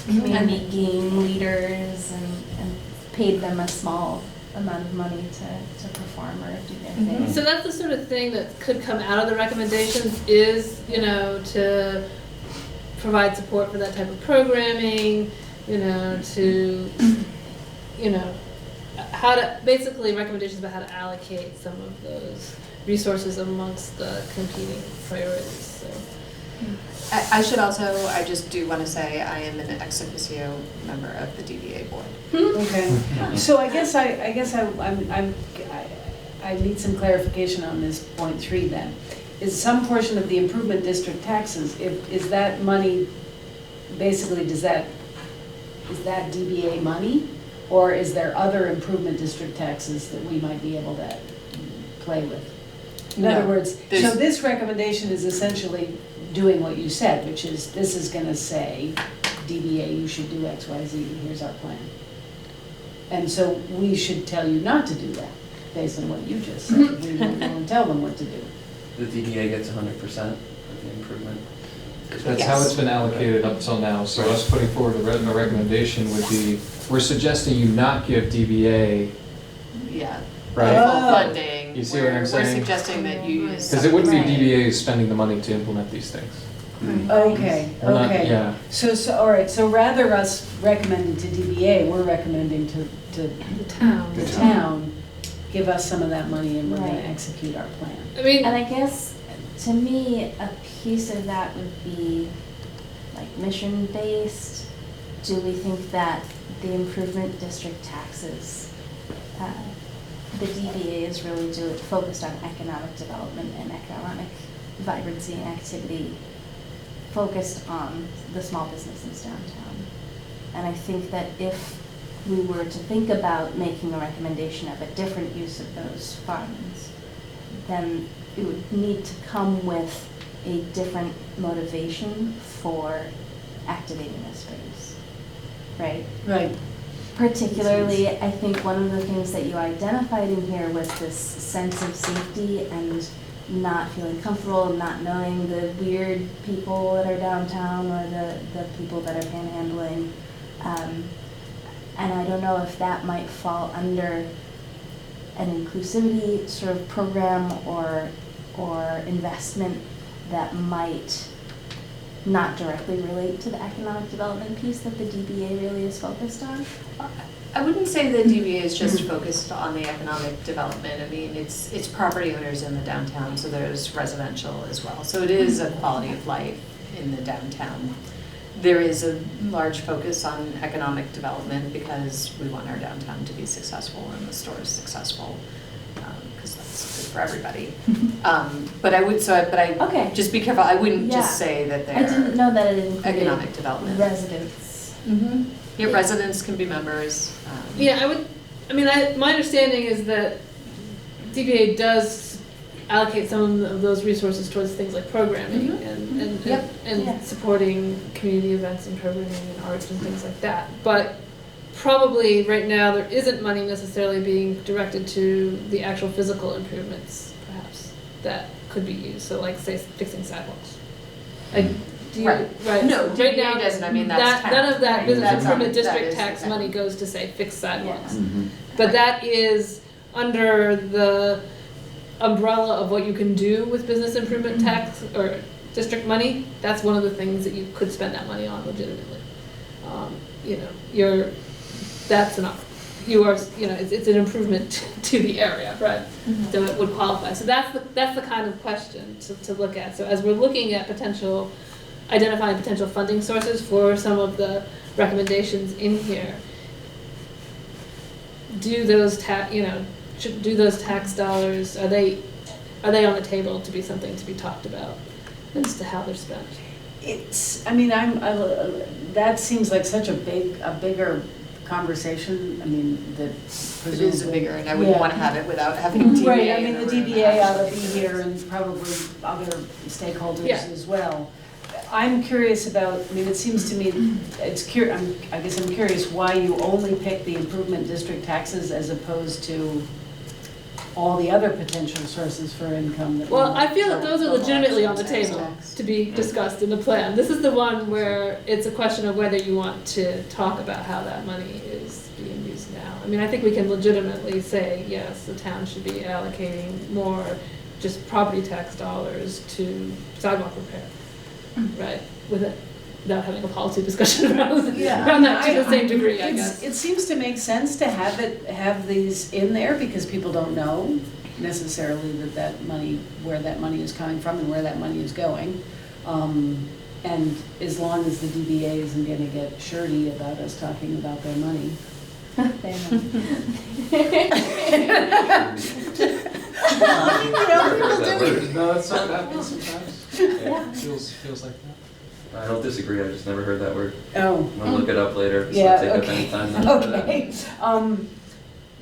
and community game leaders and paid them a small amount of money to perform or do their thing. So that's the sort of thing that could come out of the recommendations is, to provide support for that type of programming, how to, basically recommendations about how to allocate some of those resources amongst the competing priorities, so. I should also, I just do want to say I am an ex officio member of the DBA board. Okay, so I need some clarification on this point 3 then. Is some portion of the improvement district taxes, is that money, basically, is that DBA money? Or is there other improvement district taxes that we might be able to play with? In other words, so this recommendation is essentially doing what you said, which is, this is gonna say, DBA, you should do X, Y, Z, and here's our plan. And so we should tell you not to do that, based on what you just said. We won't go and tell them what to do. The DDA gets 100% of the improvement. That's how it's been allocated up till now, so us putting forward a recommendation would be, we're suggesting you not give DBA, Yeah. right? Full funding saying, You see what I'm we're saying? suggesting that you use. Because it wouldn't be Right. DBA spending the money to implement these things. Okay, We're not- okay. Yeah, So, all right, so rather us recommending to DBA, we're recommending to The town. the town, give us some of that money and we're gonna Right. execute our plan. I mean, And I guess, to me, a piece of that would be like mission-based. Do we think that the improvement district taxes, the DBA is really focused on economic development and economic vibrancy and activity, focused on the small businesses downtown? And I think that if we were to think about making a recommendation of a different use of those funds, then it would need to come with a different motivation for activating this space, right? Right. Particularly, I think one of the things that you identified in here was this sense of safety and not feeling comfortable, not knowing the weird people that are downtown or the people that are panhandling. And I don't know if that might fall under an inclusivity sort of program or investment that might not directly relate to the economic development piece that the DBA really is focused on. I wouldn't say the DBA is just focused on the economic development. I mean, it's property owners in the downtown, so there's residential as well. So it is a quality of life in the downtown. There is a large focus on economic development because we want our downtown to be successful and the stores successful, because that's good for everybody. But I would, Okay. just be careful. I wouldn't Yeah. just say that I didn't they're know that it included economic development. residents. Mm-hmm. Yeah, residents can be members. yeah, my understanding is that DBA does allocate some of those resources towards things like programming Mhm. Yeah. and supporting community events and programming and arts and things like that. But probably right now, there isn't money necessarily being directed to the actual physical improvements, perhaps, that could be used. So like, say, fixing sidewalks. Like, do you, Right. No, right DBA now, doesn't. I mean, that's town, none of that right? business That's improvement that district is the tax town. money goes to, say, fix sidewalks. Mhm. But that is under the umbrella of what you can do with business improvement tax or district money. That's one of the things that you could spend that money on legitimately. That's it's an improvement to the area, right? So it would qualify. So that's the kind of question to look at. So as we're looking at identifying potential funding sources for some of the recommendations in here, do those tax dollars, are they on the table to be something to be talked about as to how they're spent? That seems like such a bigger conversation, that It presumably. is a bigger, and I wouldn't Yeah. want to have it without having DBA Right, in the room. DBA ought to be here and probably other stakeholders Yeah. as well. I'm curious about, it seems to me, I guess I'm curious why you only pick the improvement district taxes as opposed to all the other potential sources for income that. Well, we- I feel that those are legitimately on the Sales table tax. to be discussed in the plan. This is the one where it's a question of whether you want to talk about how that money is being used now. I think we can legitimately say, yes, the town should be allocating more just property tax dollars to sidewalk repair, right? Without having a policy discussion around that to the same degree, I guess. It seems to make sense to have these in there because people don't know necessarily where that money is coming from and where that money is going. And as long as the DBA isn't gonna get shirty about us talking about their money. No, that's not happening sometimes. Yeah. Feels like that. I don't disagree, I just never heard that word. Oh. I'm gonna look it up later, so Yeah, take up okay. any time now for that. Okay,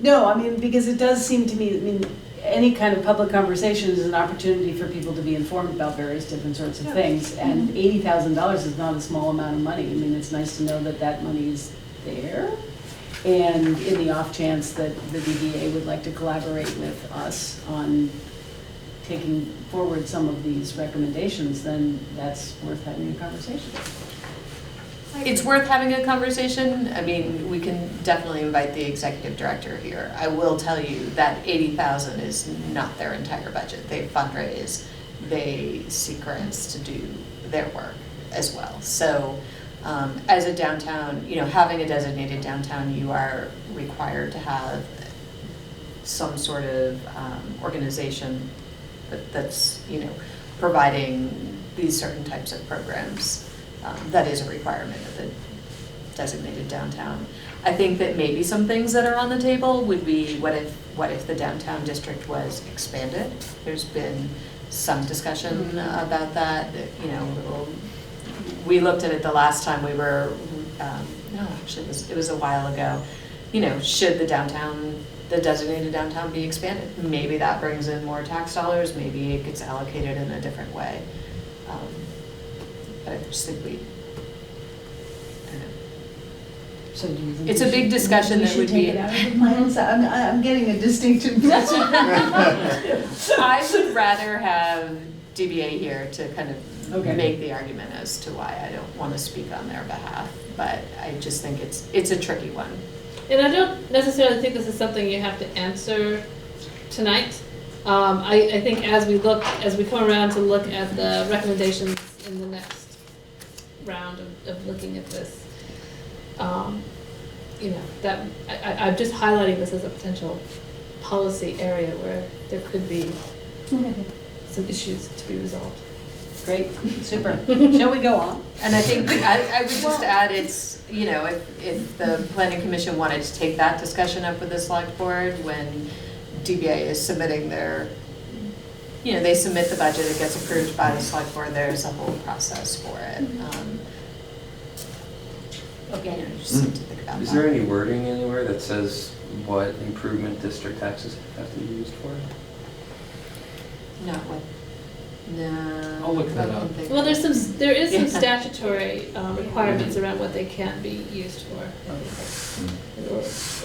no, because it does seem to me, any kind of public conversation is an opportunity for people to be informed about various different sorts of things, and $80,000 is not a small amount of money. It's nice to know that that money is there, and in the off chance that the DBA would like to collaborate with us on taking forward some of these recommendations, then that's worth having a conversation. It's worth having a conversation. I mean, we can definitely invite the executive director here. I will tell you that 80,000 is not their entire budget. They fundraise, they seek grants to do their work as well. So as a downtown, having a designated downtown, you are required to have some sort of organization that's, providing these certain types of programs. That is a requirement of the designated downtown. I think that maybe some things that are on the table would be, what if the downtown district was expanded? There's been some discussion about that, we looked at it the last time we were, no, actually it was a while ago. Should the designated downtown be expanded? Maybe that brings in more tax dollars, maybe it gets allocated in a different way. But I just think I don't know. So do you think It's a big discussion that would be. We should take it out of the plans? I'm getting a distinct impression. I would rather have DBA here to kind of Okay. make the argument as to why I don't want to speak on their behalf, but I just think it's a tricky one. And I don't necessarily think this is something you have to answer tonight. I think as we come around to look at the recommendations in the next round of looking at this, that I'm just highlighting this as a potential policy area where there could be some issues to be resolved. Great, super. Shall we go on? And I think, I would just add, it's, if the planning commission wanted to take that discussion up with the select board when DBA is submitting their, they submit the budget, it gets approved by the select board, there's a whole process for it. Okay. Just need to think about that. Is there any wording anywhere that says what improvement district taxes have to be used for? Not what, no. I'll look that I don't up. think- Well, there is some Yeah. statutory requirements around what they can be used for.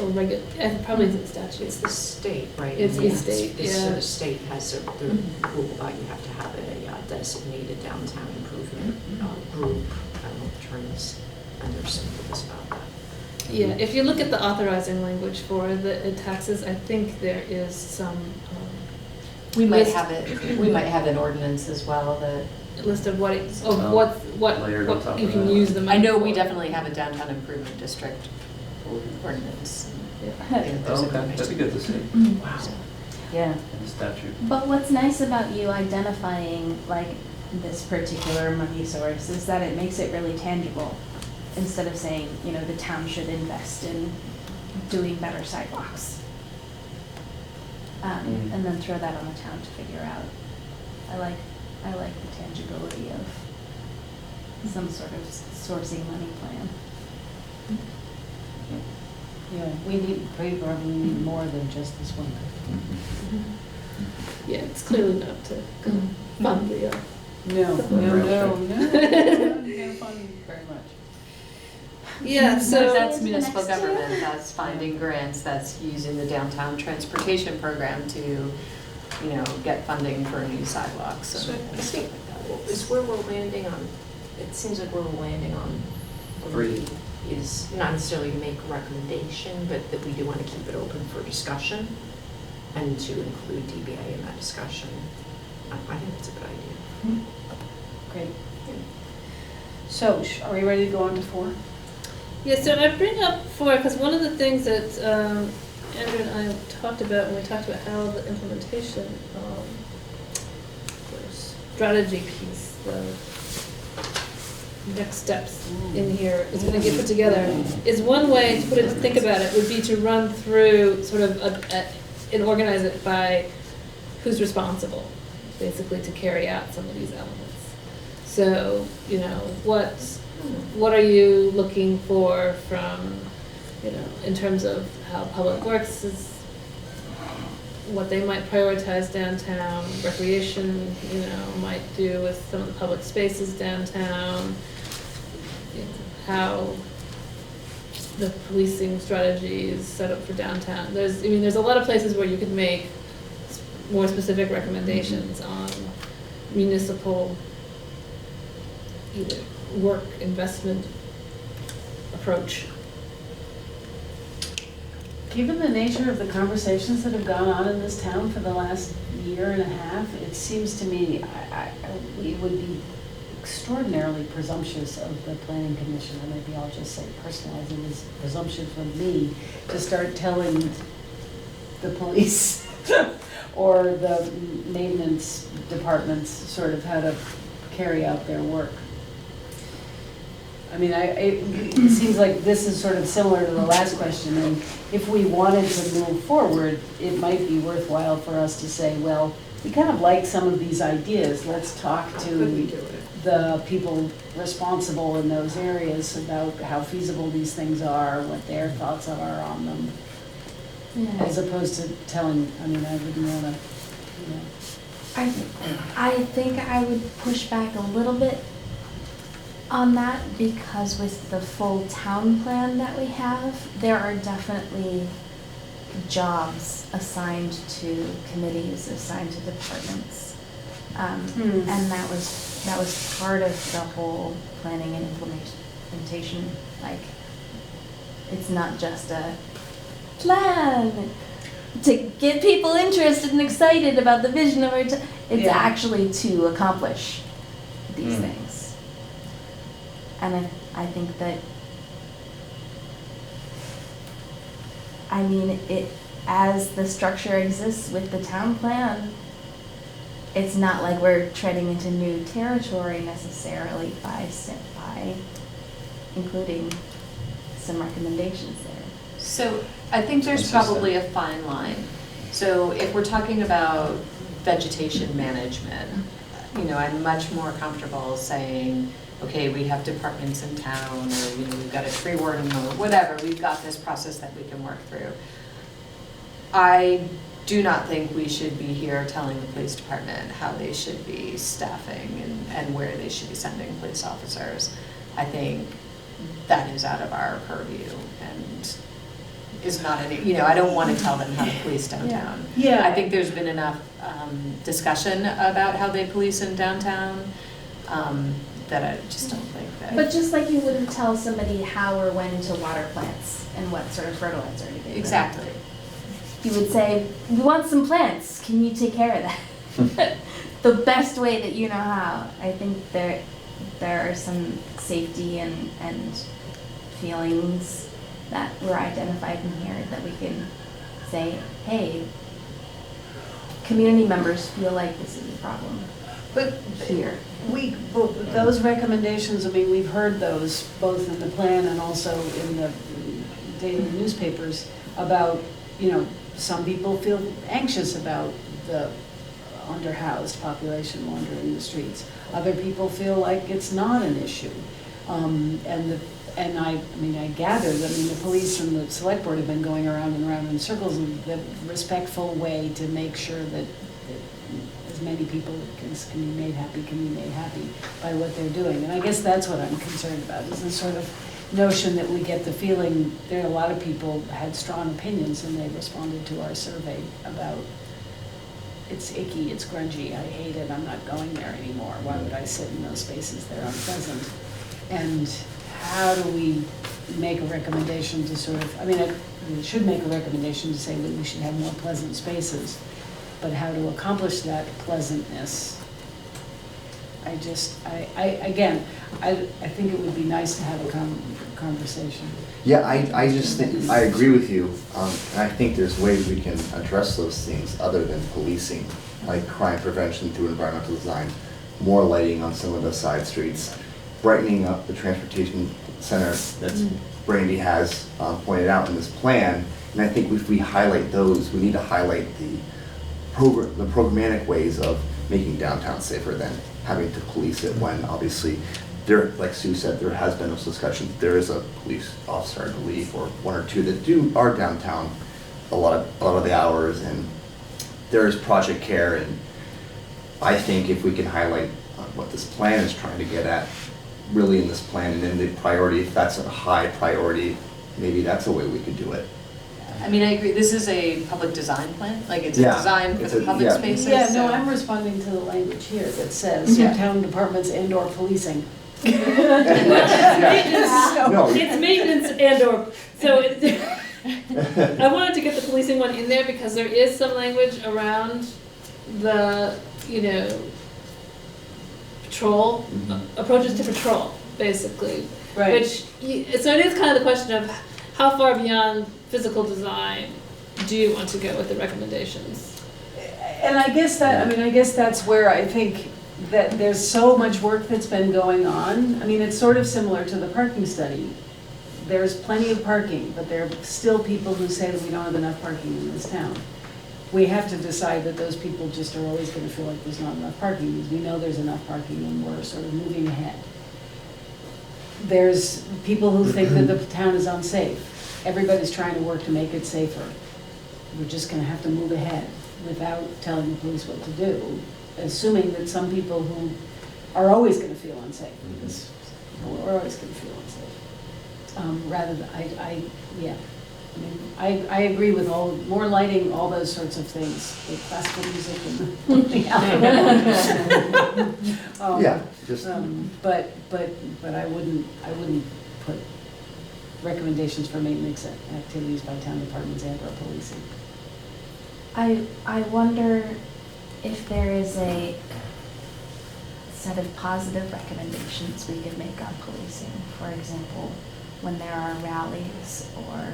Or regular, and probably it's in It's statutes. the state, right? It's the Yeah, state, So yeah. the state has the rule about you have to have a designated downtown improvement group. I don't know what the term is, and there's some rules about that. Yeah, if you look at the authorizing language for the taxes, I think there is some We might list- have it, we might have an ordinance as well that, list of what Layered on top you of can that. use the money I know we for. definitely have a downtown improvement district ordinance. Yeah. There's a Okay, that'd be good to see Wow. Yeah. in the statute. But what's nice about you identifying like this particular money source is that it makes it really tangible. Instead of saying, the town should invest in doing better sidewalks. And then throw that on the town to figure out. I like the tangibility of some sort of sourcing money plan. Yeah, we probably need more than just this one. Yeah, it's clearly not to fund the, No, no, fund very much. yeah, so. That's the municipal next government, that's finding grants, that's using the downtown transportation program to, get funding for new sidewalks So I and think stuff like that. is where we're landing on, it seems like where we're landing on three is not necessarily to make a recommendation, but that we do want to keep it open for discussion and to include DBA in that discussion. I think that's a good idea. Great. So, are we ready to go on to 4? Yeah, so I bring up 4 because one of the things that Andrew and I talked about when we talked about how the implementation the strategy piece, the next steps in here is going to get put together, is one way to think about it would be to run through sort of and organize it by who's responsible, basically, to carry out some of these elements. So, what are you looking for from, in terms of how Public Works is, what they might prioritize downtown, recreation, might do with some of the public spaces downtown, how the policing strategy is set up for downtown. There's a lot of places where you could make more specific recommendations on municipal either work, investment, approach. Given the nature of the conversations that have gone on in this town for the last year and a half, it seems to me it would be extraordinarily presumptuous of the planning commission, or maybe I'll just say personalizing this presumptuous of me, to start telling the police or the maintenance departments sort of how to carry out their work. I mean, it seems like this is sort of similar to the last question, and if we wanted to move forward, it might be worthwhile for us to say, well, we kind of like some of these ideas, let's talk to the people responsible in those areas about how feasible these things are, what their thoughts are on them, as opposed to telling, I mean, I wouldn't want to, you know. I think I would push back a little bit on that, because with the full town plan that we have, there are definitely jobs assigned to committees, assigned to departments. And that was part of the whole planning and implementation. Like, it's not just a plan to get people interested and excited about the vision of our town. It's actually to accomplish these things. And I think that, I mean, as the structure exists with the town plan, it's not like we're treading into new territory necessarily by including some recommendations there. So I think there's probably a fine line. So if we're talking about vegetation management, you know, I'm much more comfortable saying, okay, we have departments in town, or, you know, we've got a tree warden, or whatever, we've got this process that we can work through. I do not think we should be here telling the police department how they should be staffing and where they should be sending police officers. I think that is out of our purview and is not any, you know, I don't want to tell them how to police downtown. Yeah. I think there's been enough discussion about how they police in downtown that I just don't think that. But just like you wouldn't tell somebody how or when to water plants and what sort of fertilizer to give them. Exactly. You would say, we want some plants, can you take care of that? The best way that you know how. I think there are some safety and feelings that were identified in here that we can say, hey, community members feel like this is a problem But here. those recommendations, I mean, we've heard those both in the plan and also in the daily newspapers about, you know, some people feel anxious about the underhoused population wandering the streets. Other people feel like it's not an issue. And I mean, I gathered, I mean, the police and the select board have been going around and around in circles in the respectful way to make sure that as many people as can be made happy by what they're doing. And I guess that's what I'm concerned about, is this sort of notion that we get the feeling there are a lot of people had strong opinions and they responded to our survey about it's icky, it's grungy, I hate it, I'm not going there anymore. Why would I sit in those spaces? They're unpleasant. And how do we make a recommendation to sort of, I mean, we should make a recommendation to say that we should have more pleasant spaces, but how to accomplish that pleasantness? I think it would be nice to have a conversation. Yeah, I just think, I agree with you, and I think there's ways we can address those things other than policing, like crime prevention through environmental design, more lighting on some of the side streets, brightening up the transportation center that Brandy has pointed out in this plan, and I think if we highlight those, we need to highlight the programmatic ways of making downtown safer than having to police it when obviously there, like Sue said, there has been those discussions. There is a police officer, I believe, or one or two that are downtown a lot of the hours, and there is Project Care, and I think if we can highlight what this plan is trying to get at, really in this plan, and then the priority, if that's a high priority, maybe that's a way we could do it. I mean, I agree, this is a public design plan, like it's a Yeah, design for it's the a- public yeah. spaces. Yeah, no, so- I'm responding to the language here that says Yeah. town departments and/or policing. Yeah. No, It's maintenance and or, so I wanted to get the policing one in there because there is some language around the, patrol, approaches to patrol, basically. Right. So it is kind of the question of how far beyond physical design do you want to go with the recommendations? And I guess that's where I think that there's so much work that's been going on. I mean, it's sort of similar to the parking study. There's plenty of parking, but there are still people who say that we don't have enough parking in this town. We have to decide that those people just are always gonna feel like there's not enough parking, because we know there's enough parking and we're sort of moving ahead. There's people who think that the town is unsafe. Everybody's trying to work to make it safer. We're just gonna have to move ahead without telling the police what to do, assuming that some people who are always gonna feel unsafe, because we're always gonna feel unsafe. Rather than, I agree with more lighting, all those sorts of things, the classical music and the alphabet. yeah, just, But I wouldn't put recommendations for maintenance activities by town departments and or policing. I wonder if there is a set of positive recommendations we could make on policing. For example, when there are rallies or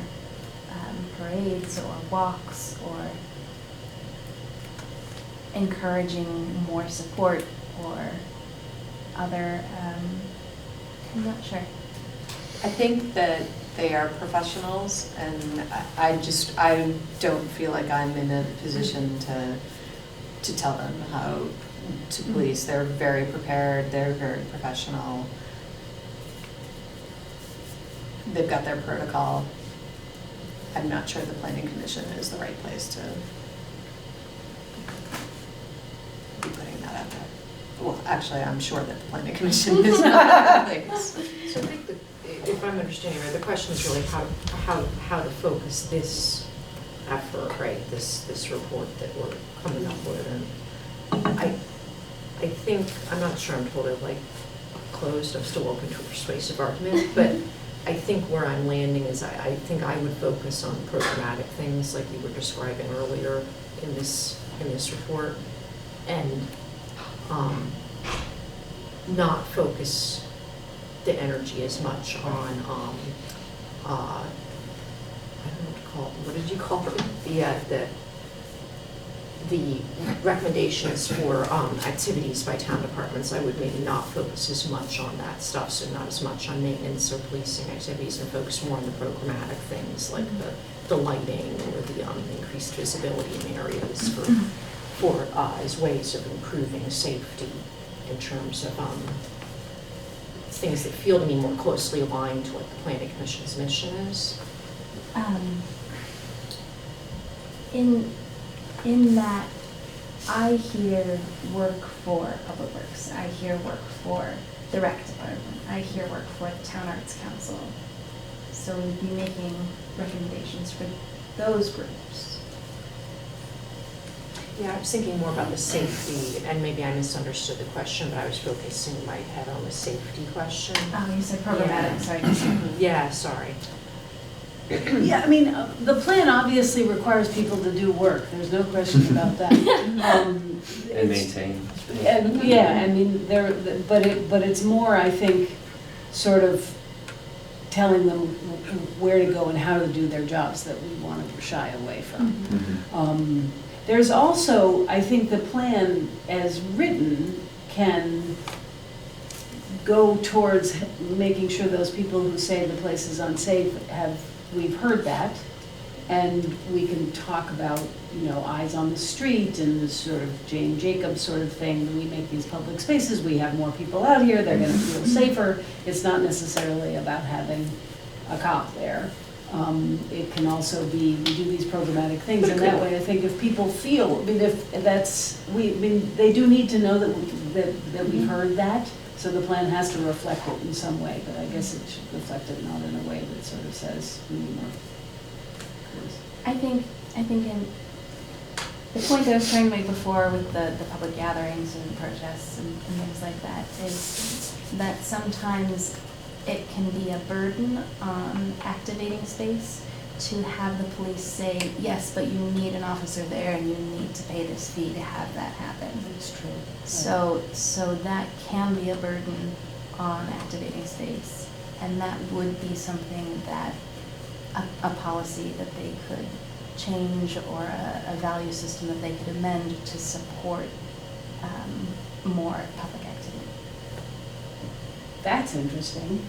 parades or walks, or encouraging more support or other, I'm not sure. I think that they are professionals, and I don't feel like I'm in a position to tell them how to police. They're very prepared, they're very professional. They've got their protocol. I'm not sure the Planning Commission is the right place to be putting that out there. Well, actually, I'm sure that the Planning Commission is not the right place. So I think that, if I'm understanding right, the question is really how to focus this effort, right? This report that we're coming up with, and I think, I'm not sure I'm totally closed. I'm still open to a persuasive argument, but I think where I'm landing is I think I would focus on programmatic things like you were describing earlier in this report, and not focus the energy as much on I don't know what to call it. What did you call it? The recommendations for activities by town departments. I would maybe not focus as much on that stuff, so not as much on maintenance or policing activities, and focus more on the programmatic things like the lighting or the increased visibility in areas for as ways of improving safety in terms of things that feel to me more closely aligned to what the Planning Commission's mission is. In that, I hear work for Public Works, I hear work for the Rec Department, I hear work for the Town Arts Council. So we'd be making recommendations for those groups. Yeah, I was thinking more about the safety, and maybe I misunderstood the question, but I was focusing my head on the safety question. Oh, you said programmatic, Yeah. sorry. Yeah, sorry. Yeah, I mean, the plan obviously requires people to do work, there's no question about that. And It's- maintain. And, yeah, I mean, but it's more, I think, sort of telling them where to go and how to do their jobs that we want to shy away from. There's also, I think the plan as written can go towards making sure those people who say the place is unsafe we've heard that, and we can talk about, eyes on the street and this sort of Jane Jacobs sort of thing. We make these public spaces, we have more people out here, they're gonna feel safer. It's not necessarily about having a cop there. It can also be, we do these programmatic things, and that way I think if people feel, they do need to know that we've heard that, so the plan has to reflect it in some way, but I guess it should reflect it not in a way that sort of says we need more. I think The point that I was trying to make before with the public gatherings and protests and things like that is that sometimes it can be a burden on activating space to have the police say, yes, but you need an officer there and you need to pay this fee to have that happen. That's true. So that can be a burden on activating space, and that would be something that a policy that they could change or a value system that they could amend to support more public activity. That's interesting.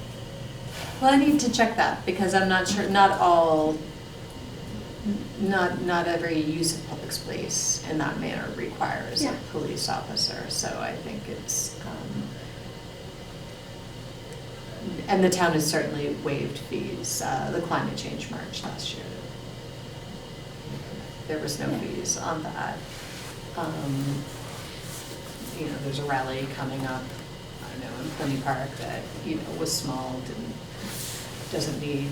Well, I need to check that, because I'm not sure, not every use of public space in that manner requires a police officer, so I think it's, and the town has certainly waived fees. The climate change march last year, there was no fees on that. You know, there's a rally coming up, I don't know, in Plenty Park that, you know, was small, doesn't need,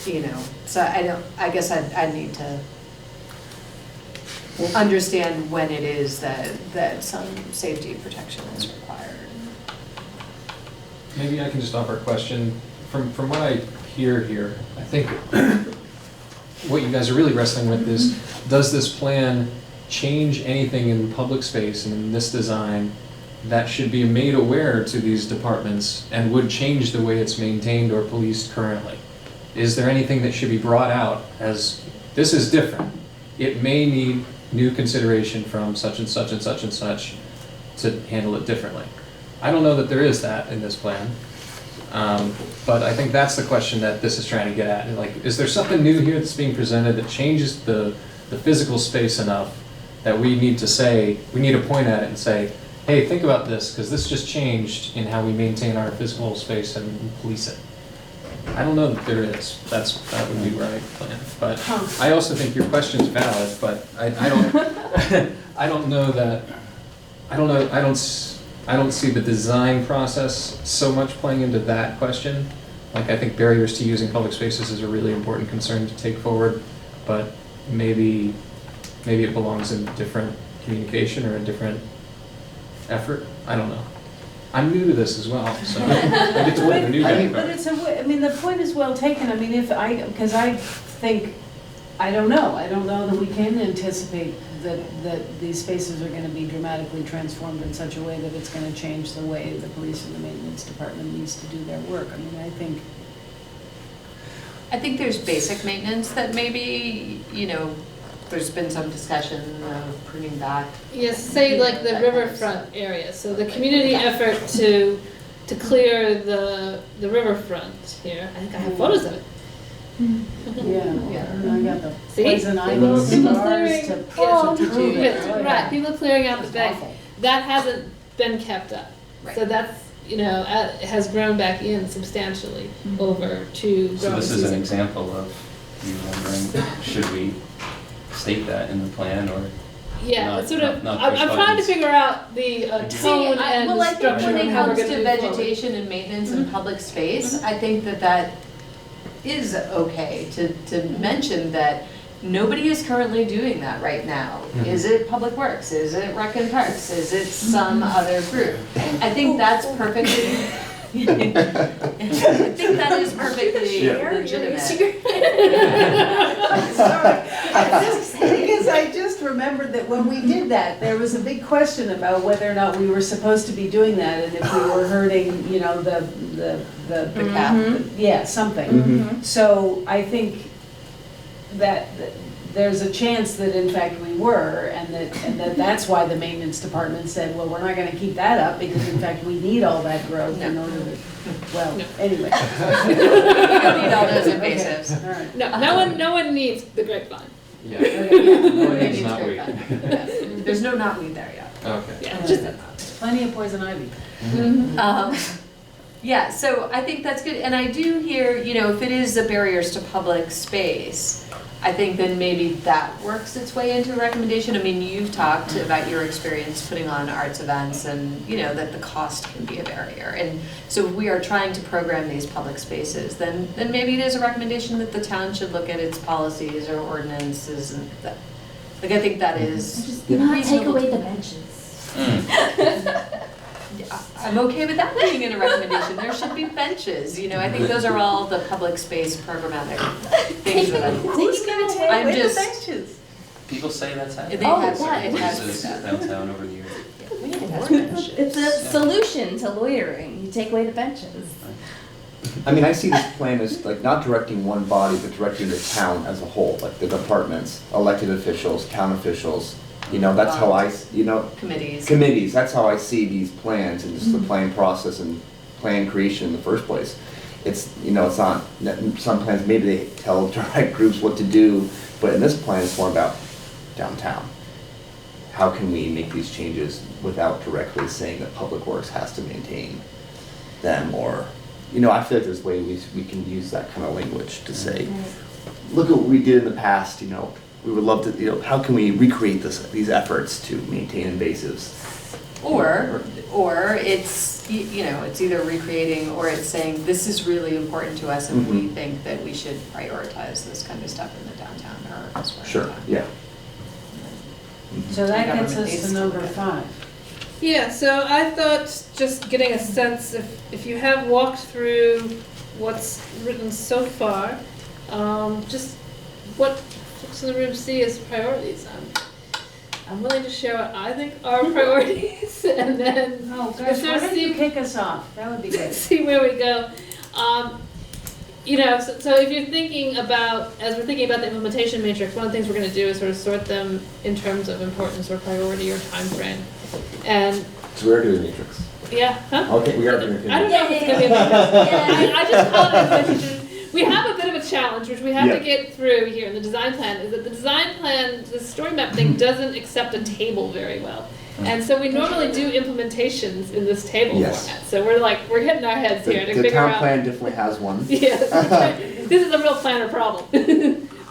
you know, so I guess I need to understand when it is that some safety protection is required. Maybe I can just offer a question. From what I hear here, I think what you guys are really wrestling with is, does this plan change anything in public space and in this design that should be made aware to these departments and would change the way it's maintained or policed currently? Is there anything that should be brought out as, this is different, it may need new consideration from such and such and such and such to handle it differently? I don't know that there is that in this plan, but I think that's the question that this is trying to get at. Like, is there something new here that's being presented that changes the physical space enough that we need to say, we need to point at it and say, hey, think about this, because this just changed in how we maintain our physical space and police it. I don't know that there is. That would be where I plan. But I also think your question's valid, but I don't I don't know that, I don't see the design process so much playing into that question. Like, I think barriers to using public spaces is a really important concern to take forward, but maybe it belongs in different communication or a different effort. I don't know. I'm new to this as well, so I get to play the new guy. But it's I mean, the point is well taken. I mean, because I think, I don't know that we can anticipate that these spaces are gonna be dramatically transformed in such a way that it's gonna change the way the police and the maintenance department needs to do their work. I mean, I think there's basic maintenance that maybe, you know, there's been some discussion of pruning back. Yes, say like the riverfront area, so the community effort to clear the riverfront here. I think I have photos of it. yeah, I got the See? poison ivy People cigars clearing, to prove it. Oh, yeah. right, people clearing out the That's bank. awful. That hasn't been kept up. Right. So that's, you know, it has grown back in substantially over to So growing this is an season. example of you wondering, should we state that in the plan, or Yeah, not- it's sort of, not I'm push trying to buttons? figure out the tone and Well, the I think structure when and it how we're comes gonna to move forward. vegetation and maintenance and public space, I think that is okay to mention that nobody is currently doing that right now. Is it Public Works? Is it Rec and Parks? Is it some other group? I think that's perfectly, I think that is perfectly legitimate. Because I just remembered that when we did that, there was a big question about whether or not we were supposed to be doing that, and if we were hurting, you know, the cap. yeah, something. So I think that there's a chance that in fact we were, and that's why the maintenance department said, well, we're not gonna keep that up, because in fact we need all that growth in order to, well, No. anyway. We don't need all those Okay, invasives. all right. No one needs the grapevine. Yeah. No one needs needs knotweed. grapevine. There's no knotweed there yet. Okay. Yeah, just Plenty of poison ivy. Yeah, so I think that's good, and I do hear, you know, if it is the barriers to public space, I think then maybe that works its way into a recommendation. I mean, you've talked about your experience putting on arts events and, you know, that the cost can be a barrier. And so if we are trying to program these public spaces, then maybe it is a recommendation that the town should look at its policies or ordinances and Like, I think that is Just not take reasonable. away the benches. I'm okay with that being in a recommendation. There should be benches, you know, I think those are all the public space programmatic things that Who's gonna take I'm away the just- benches? People say that's happening. They have- that- it has Places been downtown over the years. We need more benches. It's a solution to loitering. You take away the benches. I mean, I see this plan as like not directing one body, but directing the town as a whole, like the departments, elected officials, town officials. You know, that's how committees. committees, that's how I see these plans and just the plan process and plan creation in the first place. It's, you know, it's not, some plans, maybe they tell direct groups what to do, but in this plan, it's more about downtown. How can we make these changes without directly saying that Public Works has to maintain them, or, you know, I feel like there's ways we can use that kind of language to say, look at what we did in the past, you know, we would love to, you know, how can we recreate these efforts to maintain invasives? Or it's, you know, it's either recreating or it's saying, this is really important to us and we think that we should prioritize this kind of stuff in the downtown or elsewhere. in Sure, town. yeah. So that The gets government us needs to to number look at it. 5. Yeah, so I thought just getting a sense, if you have walked through what's written so far, just what folks in the room see as priorities. I'm willing to share what I think are priorities, and then Oh, gosh, why don't you kick us off? That would be great. see where we go. You know, so if you're thinking about, as we're thinking about the implementation matrix, one of the things we're going to do is sort of sort them in terms of importance or priority or time frame. And So we're doing matrix. yeah, huh? Okay, we are doing I don't matrix. know if it's gonna be a matrix. I just call it a matrix. We have a bit of a challenge, which we have Yeah. to get through here in the design plan, is that the design plan, the story map thing doesn't accept a table very well. And so we normally do implementations in this table Yes. format. So we're hitting our heads here to The figure town out. plan definitely has one. Yes, this is a real planner problem.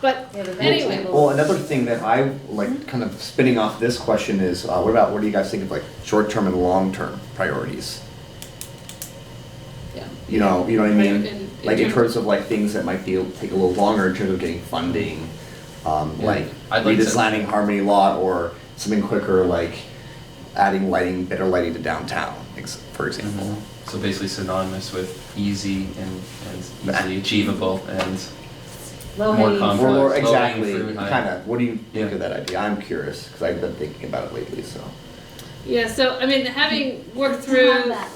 But Yeah, the anyway, table. Well, another thing that I like kind of spinning off this question is, what do you guys think of like short-term and long-term priorities? yeah. You know what I mean? In Like in terms- terms of like things that might take a little longer in terms of getting funding, like I'd like to- redesigning Harmony Lot, or something quicker like adding lighting, better lighting to downtown, for example. So basically synonymous with easy and easily achievable and Low more hanging complex. fruit. Or low-hanging exactly, fruit, high- kind of, what do you think Yeah. of that idea? I'm curious, because I've been thinking about it lately, so. Yeah, so I mean, having worked Have through, that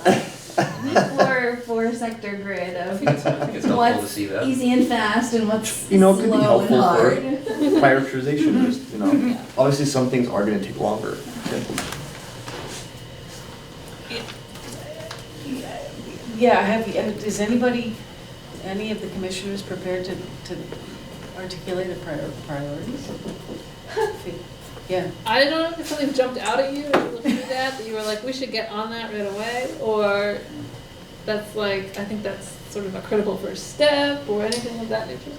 like four sector grid I of think it's helpful to what's see that. easy and fast and what's You know, it could be slow and helpful hard. for prioritization, just, you know, obviously some things are gonna take longer to implement. Yeah, is anybody, any of the commissioners prepared to articulate a priorities? Yeah. I don't know if something jumped out at you as you looked through that you were like, we should get on that right away, or that's like, I think that's sort of a critical first step, or anything of that nature.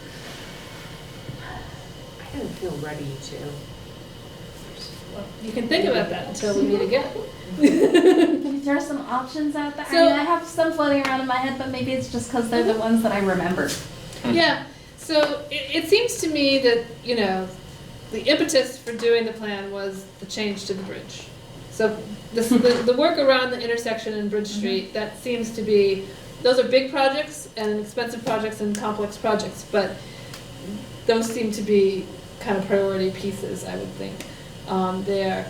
I didn't feel ready to. Well, you can think about that until we meet again. Can you throw some options out there? So- I mean, I have some floating around in my head, but maybe it's just because they're the ones that I remember. Yeah, so it seems to me that, you know, the impetus for doing the plan was the change to the bridge. So the work around the intersection in Bridge Street, that seems to be, those are big projects and expensive projects and complex projects, but those seem to be kind of priority pieces, I would think, there.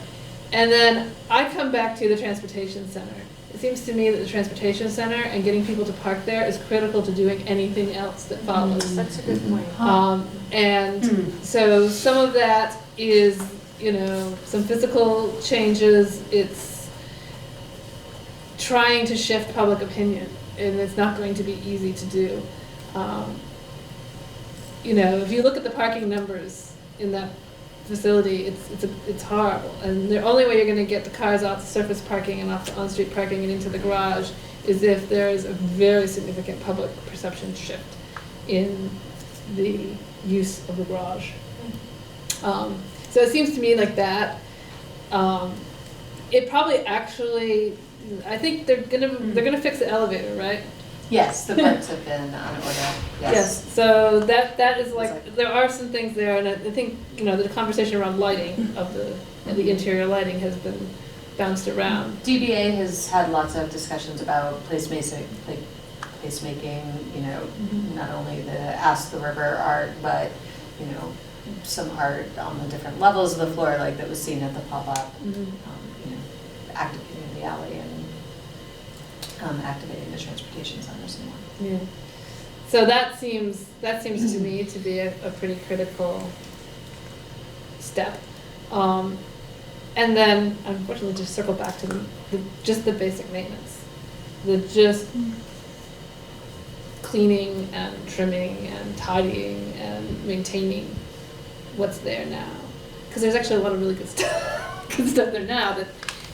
And then I come back to the transportation center. It seems to me that the transportation center and getting people to park there is critical to doing anything else that follows. That's a good point. And so some of that is, you know, some physical changes. It's trying to shift public opinion, and it's not going to be easy to do. You know, if you look at the parking numbers in that facility, it's horrible. And the only way you're going to get the cars off the surface parking and off the on-street parking and into the garage is if there is a very significant public perception shift in the use of the garage. So it seems to me like that. It probably actually, I think they're gonna fix the elevator, right? Yes, the parts have been on order, Yes, so that is like, there are some things there, and I think, you know, the conversation around lighting of the interior lighting has been bounced around. DBA has had lots of discussions about placemaking, you know, not only the Ask the River art, but, you know, some art on the different levels of the floor, like that was seen at the pop-up, you know, active community alley and activating the transportation centers and more. Yeah. So that seems to me to be a pretty critical step. And then, unfortunately, just circle back to just the basic maintenance. Just cleaning and trimming and tidying and maintaining what's there now. Because there's actually a lot of really good stuff there now that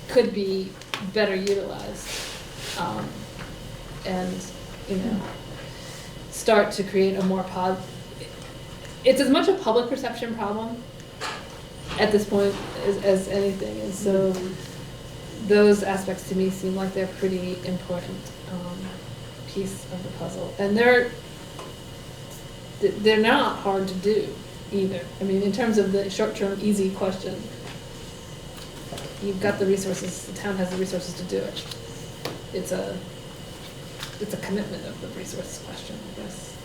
could be better utilized. And, you know, start to create a more it's as much a public perception problem at this point as anything, and so those aspects to me seem like they're pretty important piece of the puzzle, and they're not hard to do either. I mean, in terms of the short-term easy question, you've got the resources, the town has the resources to do it. It's a commitment of the resource question, I guess.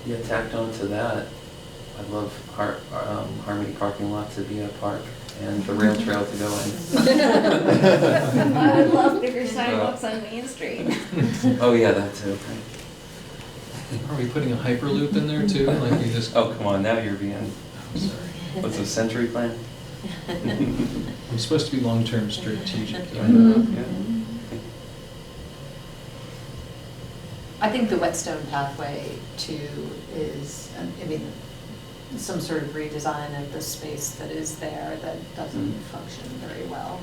Yeah, tacked on to that, I'd love Harmony parking lot to be a park and the rail trail to go in. I would love bigger sidewalks on Main Street. Oh, yeah, that too. Are we putting a hyperloop in there too? Like you just, Oh, come on, now you're being, I'm sorry. what's a century plan? I'm supposed to be long-term strategic. I know, yeah. I think the whetstone pathway too is, I mean, some sort of redesign of the space that is there that doesn't function very well.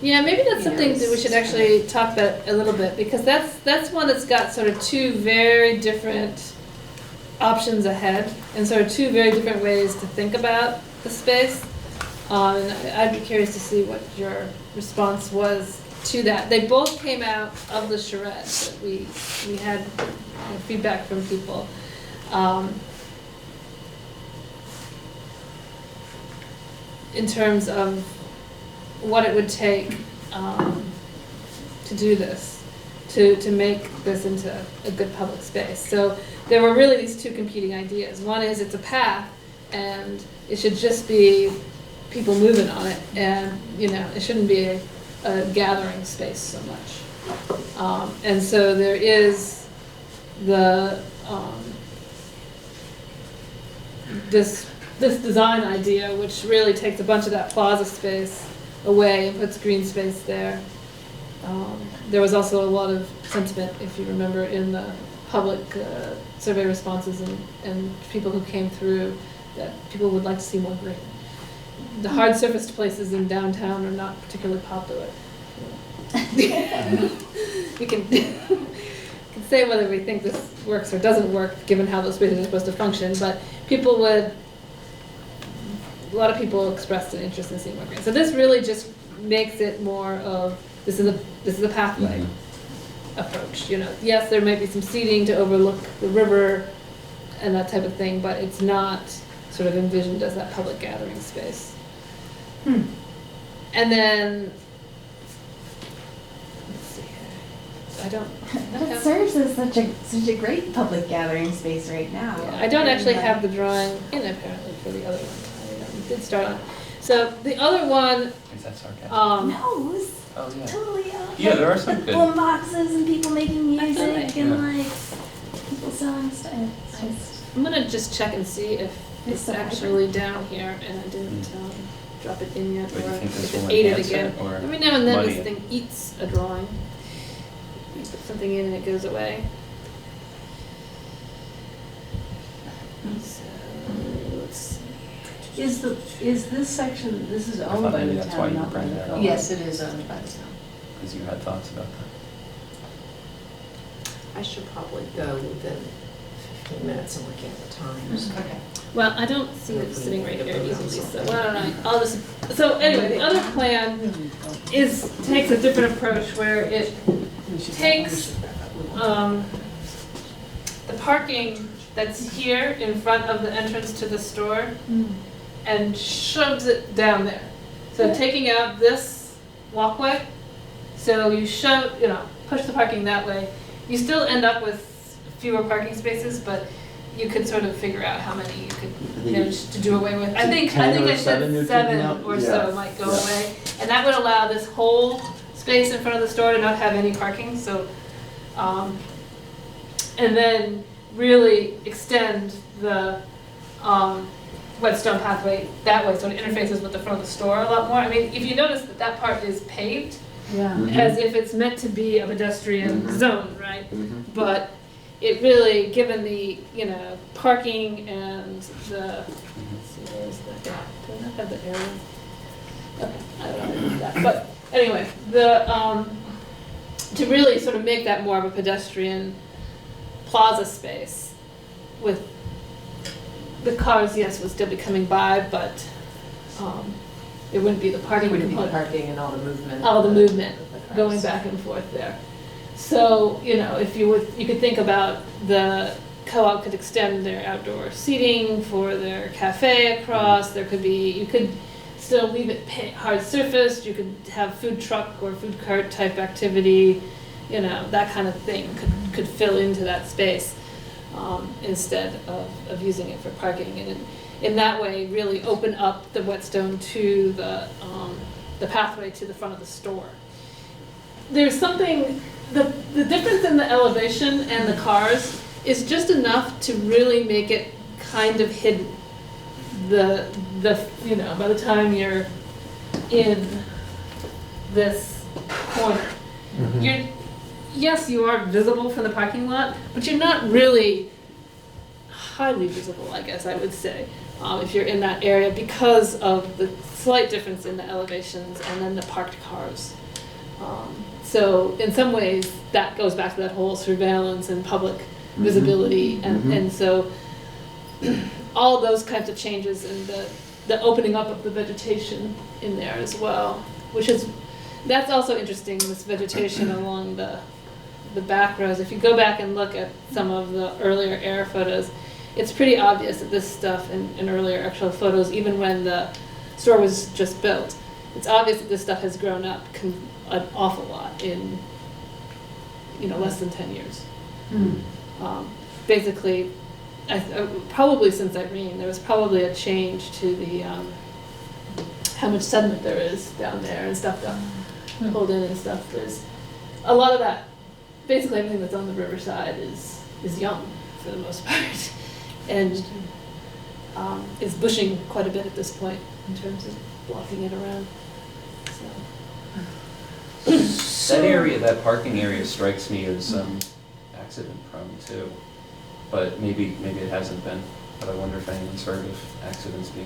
Yeah, maybe that's something Yes. that we should actually talk about a little bit, because that's one that's got sort of two very different options ahead, and sort of two very different ways to think about the space. And I'd be curious to see what your response was to that. They both came out of the charrette, that we had feedback from people. In terms of what it would take to do this, to make this into a good public space. So there were really these two competing ideas. One is it's a path, and it should just be people moving on it, and you know, it shouldn't be a gathering space so much. And so there is the this design idea, which really takes a bunch of that plaza space away and puts green space there. There was also a lot of sentiment, if you remember, in the public survey responses and people who came through, that people would like to see more green. The hard surfaced places in downtown are not particularly popular. We can say whether we think this works or doesn't work, given how those spaces are supposed to function, but a lot of people expressed an interest in seeing more green. So this really just makes it more of, this is a pathway approach. You know, yes, there might be some seating to overlook the river and that type of thing, but it's not sort of envisioned as that public gathering space. And then, let's see here. I don't But it have, serves as such a great public gathering space right now. yeah, I don't actually have the drawing in apparently for the other one. I did start on. So the other one, Is that sarcastic? No, it was Oh, yeah. totally Yeah, there are some the good. boom boxes and people making music Yeah. and like people selling stuff. It's just I'm gonna just check and see if It's it's so actually down here and I didn't drop it in yet, But you or think this if it will ate it enhance again. it, or Every now and then muddy this it? thing eats a drawing. You put something in and it goes away. So, let's see. Is this section, this is I owned thought by maybe the that's why town, you not by bring the that up. co-op? Yes, it is owned by the town. Because you had thoughts about that. I should probably go within 15 minutes. I'm looking at the times. Okay. Well, I don't see it sitting right here easily, so why don't I'll just, so anyway, the other plan takes a different approach where it takes, the parking that's here in front of the entrance to the store and shoves it down there. So taking out this walkway, so you push the parking that way. You still end up with fewer parking spaces, but you could sort of figure out how many you could manage to do away with. I think 10 or I said 7 7 or so might go away. And that would allow this whole space in front of the store to not have any parking, so, and then really extend the whetstone pathway that way, so it interfaces with the front of the store a lot more. I mean, if you notice that that part is paved, Yeah. as if it's meant to be a pedestrian zone, right? Mhm. But it really, given the, parking and the, let's see, where's the, do I not have the area? Okay, I don't know how to do that, but anyway, to really sort of make that more of a pedestrian plaza space with the cars, yes, would still be coming by, but, it wouldn't be the parking. It wouldn't be the component. parking and all the movement. All the movement of the cars. going back and forth there. So, if you could think about the co-op could extend their outdoor seating for their cafe across. You could still leave it hard surfaced. You could have food truck or food cart type activity. That kind of thing could fill into that space instead of using it for parking. And in that way, really open up the whetstone to the pathway to the front of the store. There's something, the difference in the elevation and the cars is just enough to really make it kind of hidden. By the time you're in this corner, yes, you are visible from the parking lot, but you're not really highly visible, I guess I would say, if you're in that area because of the slight difference in the elevations and then the parked cars. So in some ways, that goes back to that whole surveillance and public visibility, and so all those kinds of changes and the opening up of the vegetation in there as well, that's also interesting, this vegetation along the back rows. If you go back and look at some of the earlier air photos, it's pretty obvious that this stuff in earlier actual photos, even when the store was just built, it's obvious that this stuff has grown up an awful lot in less than 10 years. Basically, probably since Irene, there was probably a change to the how much sediment there is down there and stuff to hold in and stuff. There's a lot of that. Basically, everything that's on the riverside is young for the most part, and is bushing quite a bit at this point in terms of blocking it around. That area, that parking area strikes me as accident prone too, but maybe it hasn't been. But I wonder if anyone's heard of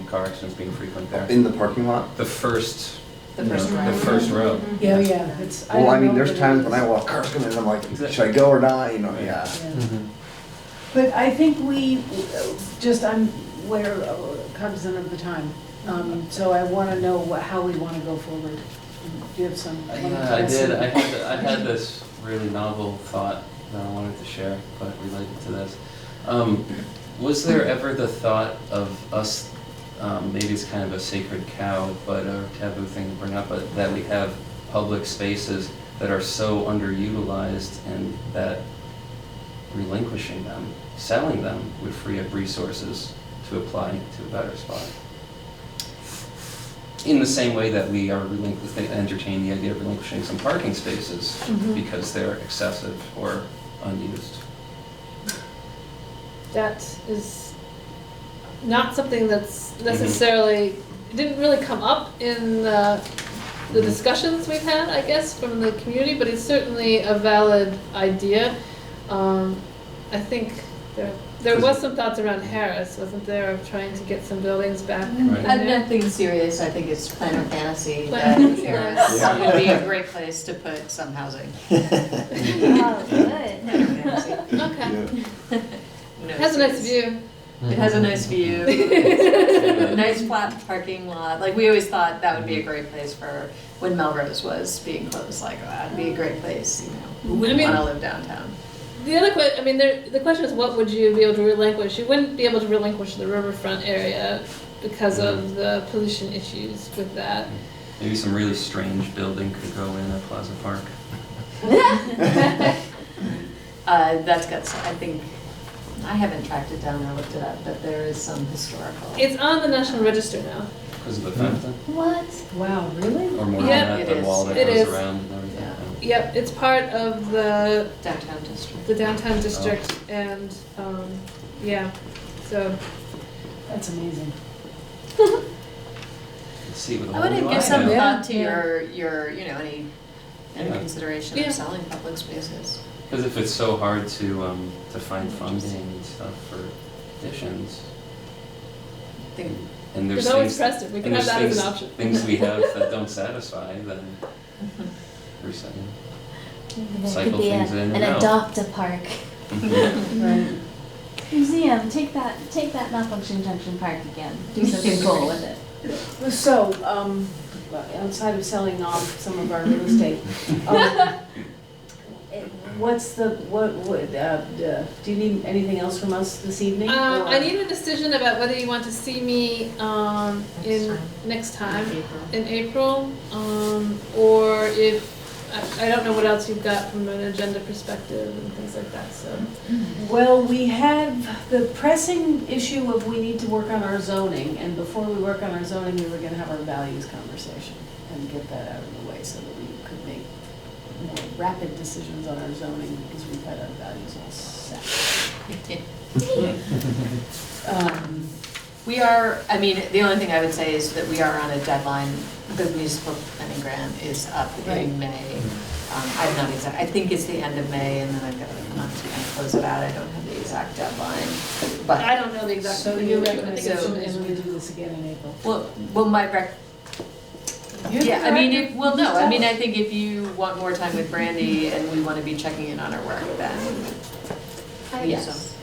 car accidents being frequent there. In the parking lot? The first The first row. The first row. Yeah, There's times when I walk, cars come in, and I'm like, should I go or not? Yeah. But I think we're cognizant of the time. So I want to know how we want to go forward. Do you have some? Yeah, I did. I had this really novel thought that I wanted to share, but related to this. Was there ever the thought of us, maybe it's kind of a sacred cow, but a taboo thing to bring up, but that we have public spaces that are so underutilized and that relinquishing them, selling them, would free up resources to apply to a better spot? In the same way that we are entertaining the idea of relinquishing some parking spaces because they're excessive or unused. That is not something that's necessarily, it didn't really come up in the discussions we've had, I guess, from the community, but it's certainly a valid idea. I think there was some thoughts around Harris, wasn't there, of trying to get some buildings back in Right. there? Nothing serious, I think it's planner fantasy that Planner Paris fantasy. would be a great place to put some housing. Oh, good. Planner fantasy. Okay. No Has a nice serious. view. It has a nice view, nice flat parking lot. Like, we always thought that would be a great place for, when Melrose was being closed, like, oh, that'd be a great place, you know. Who wouldn't want to live downtown? The other question, I mean, the question is, what would you be able to relinquish? You wouldn't be able to relinquish the riverfront area because of the pollution issues with that. Maybe some really strange building could go in at Plaza Park. That's got, I think, I haven't tracked it down or looked it up, but there is some historical. It's on the National Register now. Because of the fountain? What? Wow, really? Or more Yeah, than it that, the is. wall that It goes is. around and everything. Yeah. Yep, it's part of the Downtown district. downtown district, and, yeah, so. That's amazing. Let's see with a I whole would new give eye some on it. thought to Yeah. your, you know, any Yeah. consideration Yeah. of selling public spaces. Because if it's so hard to find funding and stuff for additions, I think and there's There's always things, precedent, we can and have there's that as an things- option. things we have that don't satisfy, then we're saying. There Cycle could be things in an and out. adopt-a park. Right. Museum, take that malfunction junction park again. Do something cool with it. So, outside of selling off some of our real estate, do you need anything else from us this evening? I need a decision about whether you want to see me, next time, in April, or if, I don't know what else you've got from an agenda perspective and things like that, so. Well, we have the pressing issue of we need to work on our zoning, and before we work on our zoning, we were gonna have our values conversation and get that out of the way so that we could make more rapid decisions on our zoning, because we've had our values all set. we are, I mean, the only thing I would say is that we are on a deadline. The municipal planning grant is up Right. in May. I'm not exact, I think it's the end of May, and then I've got a month to kind of close it out. I don't have the exact deadline, I but, don't know the exact. So thing, your but I think it's recommendation is in we do this again in April? well, yeah, I mean, I mean, I think if you want more time with Brandy and we want to be checking in on our work, then yes.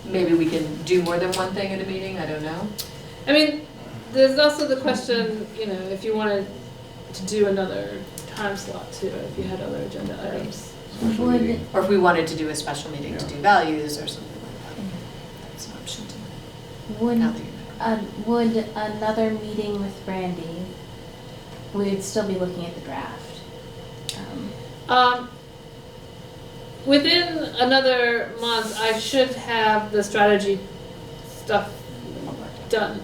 Maybe we can do more than one thing at a meeting, I don't know. I mean, there's also the question, you know, if you wanted to do another time slot too, if you had other agenda items. Special Would- meeting. Or if we wanted to do a special meeting to Yeah. do values or something like that. That's an option too. Would, Now that you know. would another meeting with Brandy, we would still be looking at the draft. Within another month, I should have the strategy stuff done.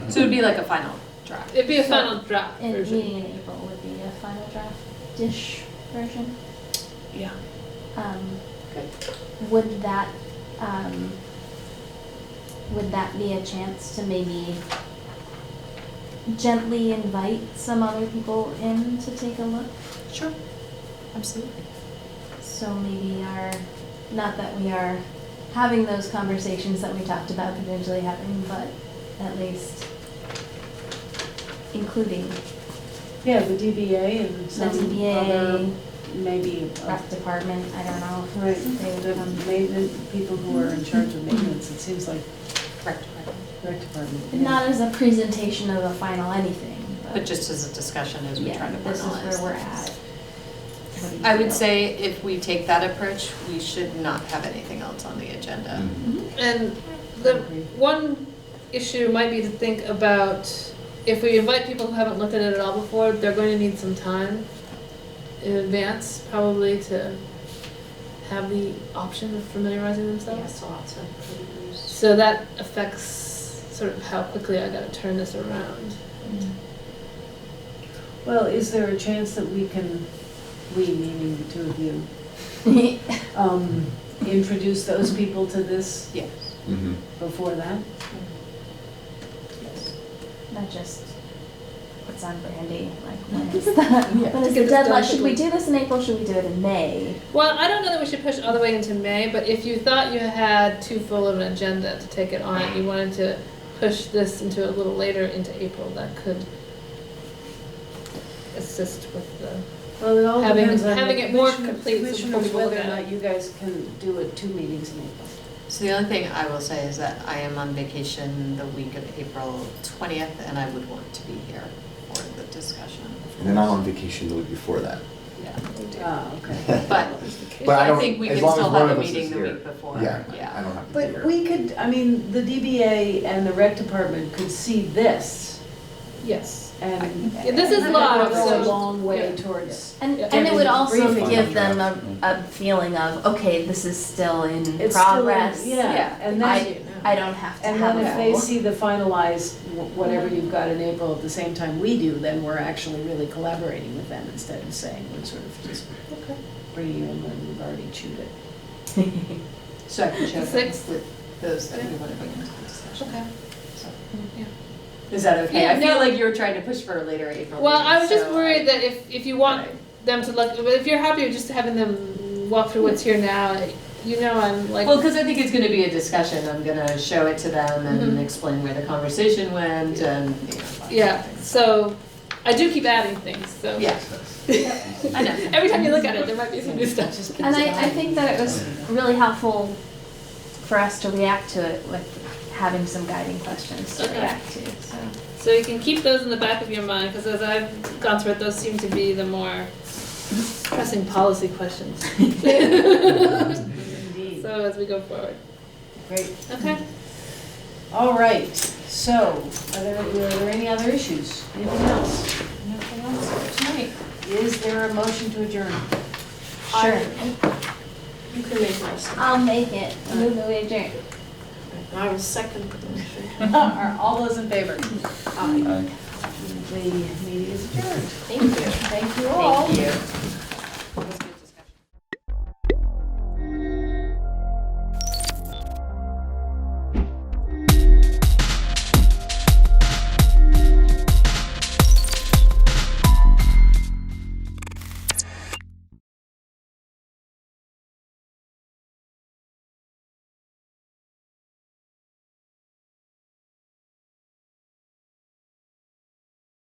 So it'd be like a final draft. It'd be a final draft And version. meeting in April would be a final draft-ish version. Yeah. Would that be a chance to maybe gently invite some other people in to take a look? Sure, absolutely. So maybe not that we are having those conversations that we talked about potentially having, but at least including Yeah, the DBA and the some other, DBA, maybe, rec department, I don't know. right, They would the come. maintenance, people who are in charge of maintenance, it seems like Correct. rec department. yeah. Not as a presentation of a final anything, But just as a discussion as we try to this is finalize where we're things. at. What do you I would feel? say if we take that approach, we should not have anything else on the agenda. And the one issue might be to think about, if we invite people who haven't looked at it at all before, they're going to need some time in advance, probably, to have the option of familiarizing themselves. lots of reviews. So that affects sort of how quickly I gotta turn this around. Well, is there a chance that we can, we meaning the two of you, introduce those people to this Yes. Mhm. before that? Not just, it's on Brandy, like, when is that, Yeah. when To is get the this done deadline? Should we quickly. do this in April, should we do it in May? Well, I don't know that we should push all the way into May, but if you thought you had too full of an agenda to take it on, and you wanted to push this into a little later into April, that could assist with the, Well, it all Having- depends on having the it more commission- complete so commissioners, before we whether look or at it. not you guys can do it 2 meetings in April. So the only thing I will say is that I am on vacation the week of April 20th, and I would want to be here for the discussion. And then I'm on vacation the week before that. Yeah, we do. Okay. But But I I don't, think we as can long still as one have a of us is meeting the here. week before. Yeah, Yeah. I don't have to be here. But we could, I mean, the DBA and the rec department could see this Yes. and. Yeah, this is live, Go a so- long way yeah. towards. And, Yeah. and it would also Briefing. give them a feeling of, okay, this is still in It's still in- progress. Yeah, Yeah. and I, then, I don't have to and have then a if they full. see the finalized, whatever you've got in April at the same time we do, then we're actually really collaborating with them instead of saying we're sort of just bringing you in when we've already chewed it. So I can share The them sixth? with those that we want to bring into the discussion. Okay. So, Yeah. is that okay? Yeah, I feel no. like you were trying to push for a later April. Well, meeting, I was just so worried that if you want Right. them to look, but if you're happy with just having them walk through what's here now, you know, I'm like. Well, because I think it's going to be a discussion. I'm going to show it to them and Mhm. explain where the conversation went and, you know. Yeah, so I do keep adding things, so. Yeah. I know. Every time you look at it, there might be some new stuff. And I think that it was really helpful for us to react to it with having some guiding questions to Okay. react to, so. So you can keep those in the back of your mind, because as I've gone through it, those seem to be the more pressing policy questions. Indeed. So as we go forward. Great. Okay. All right, so are there any other issues? Anything else? Nothing else for tonight. Is there a motion to adjourn? Sure. You can make this. I'll make it. Move the adjourn. I will second the motion. Are all those in favor? Aye. Aye. The meeting is adjourned. Thank you. Thank you all. Thank you.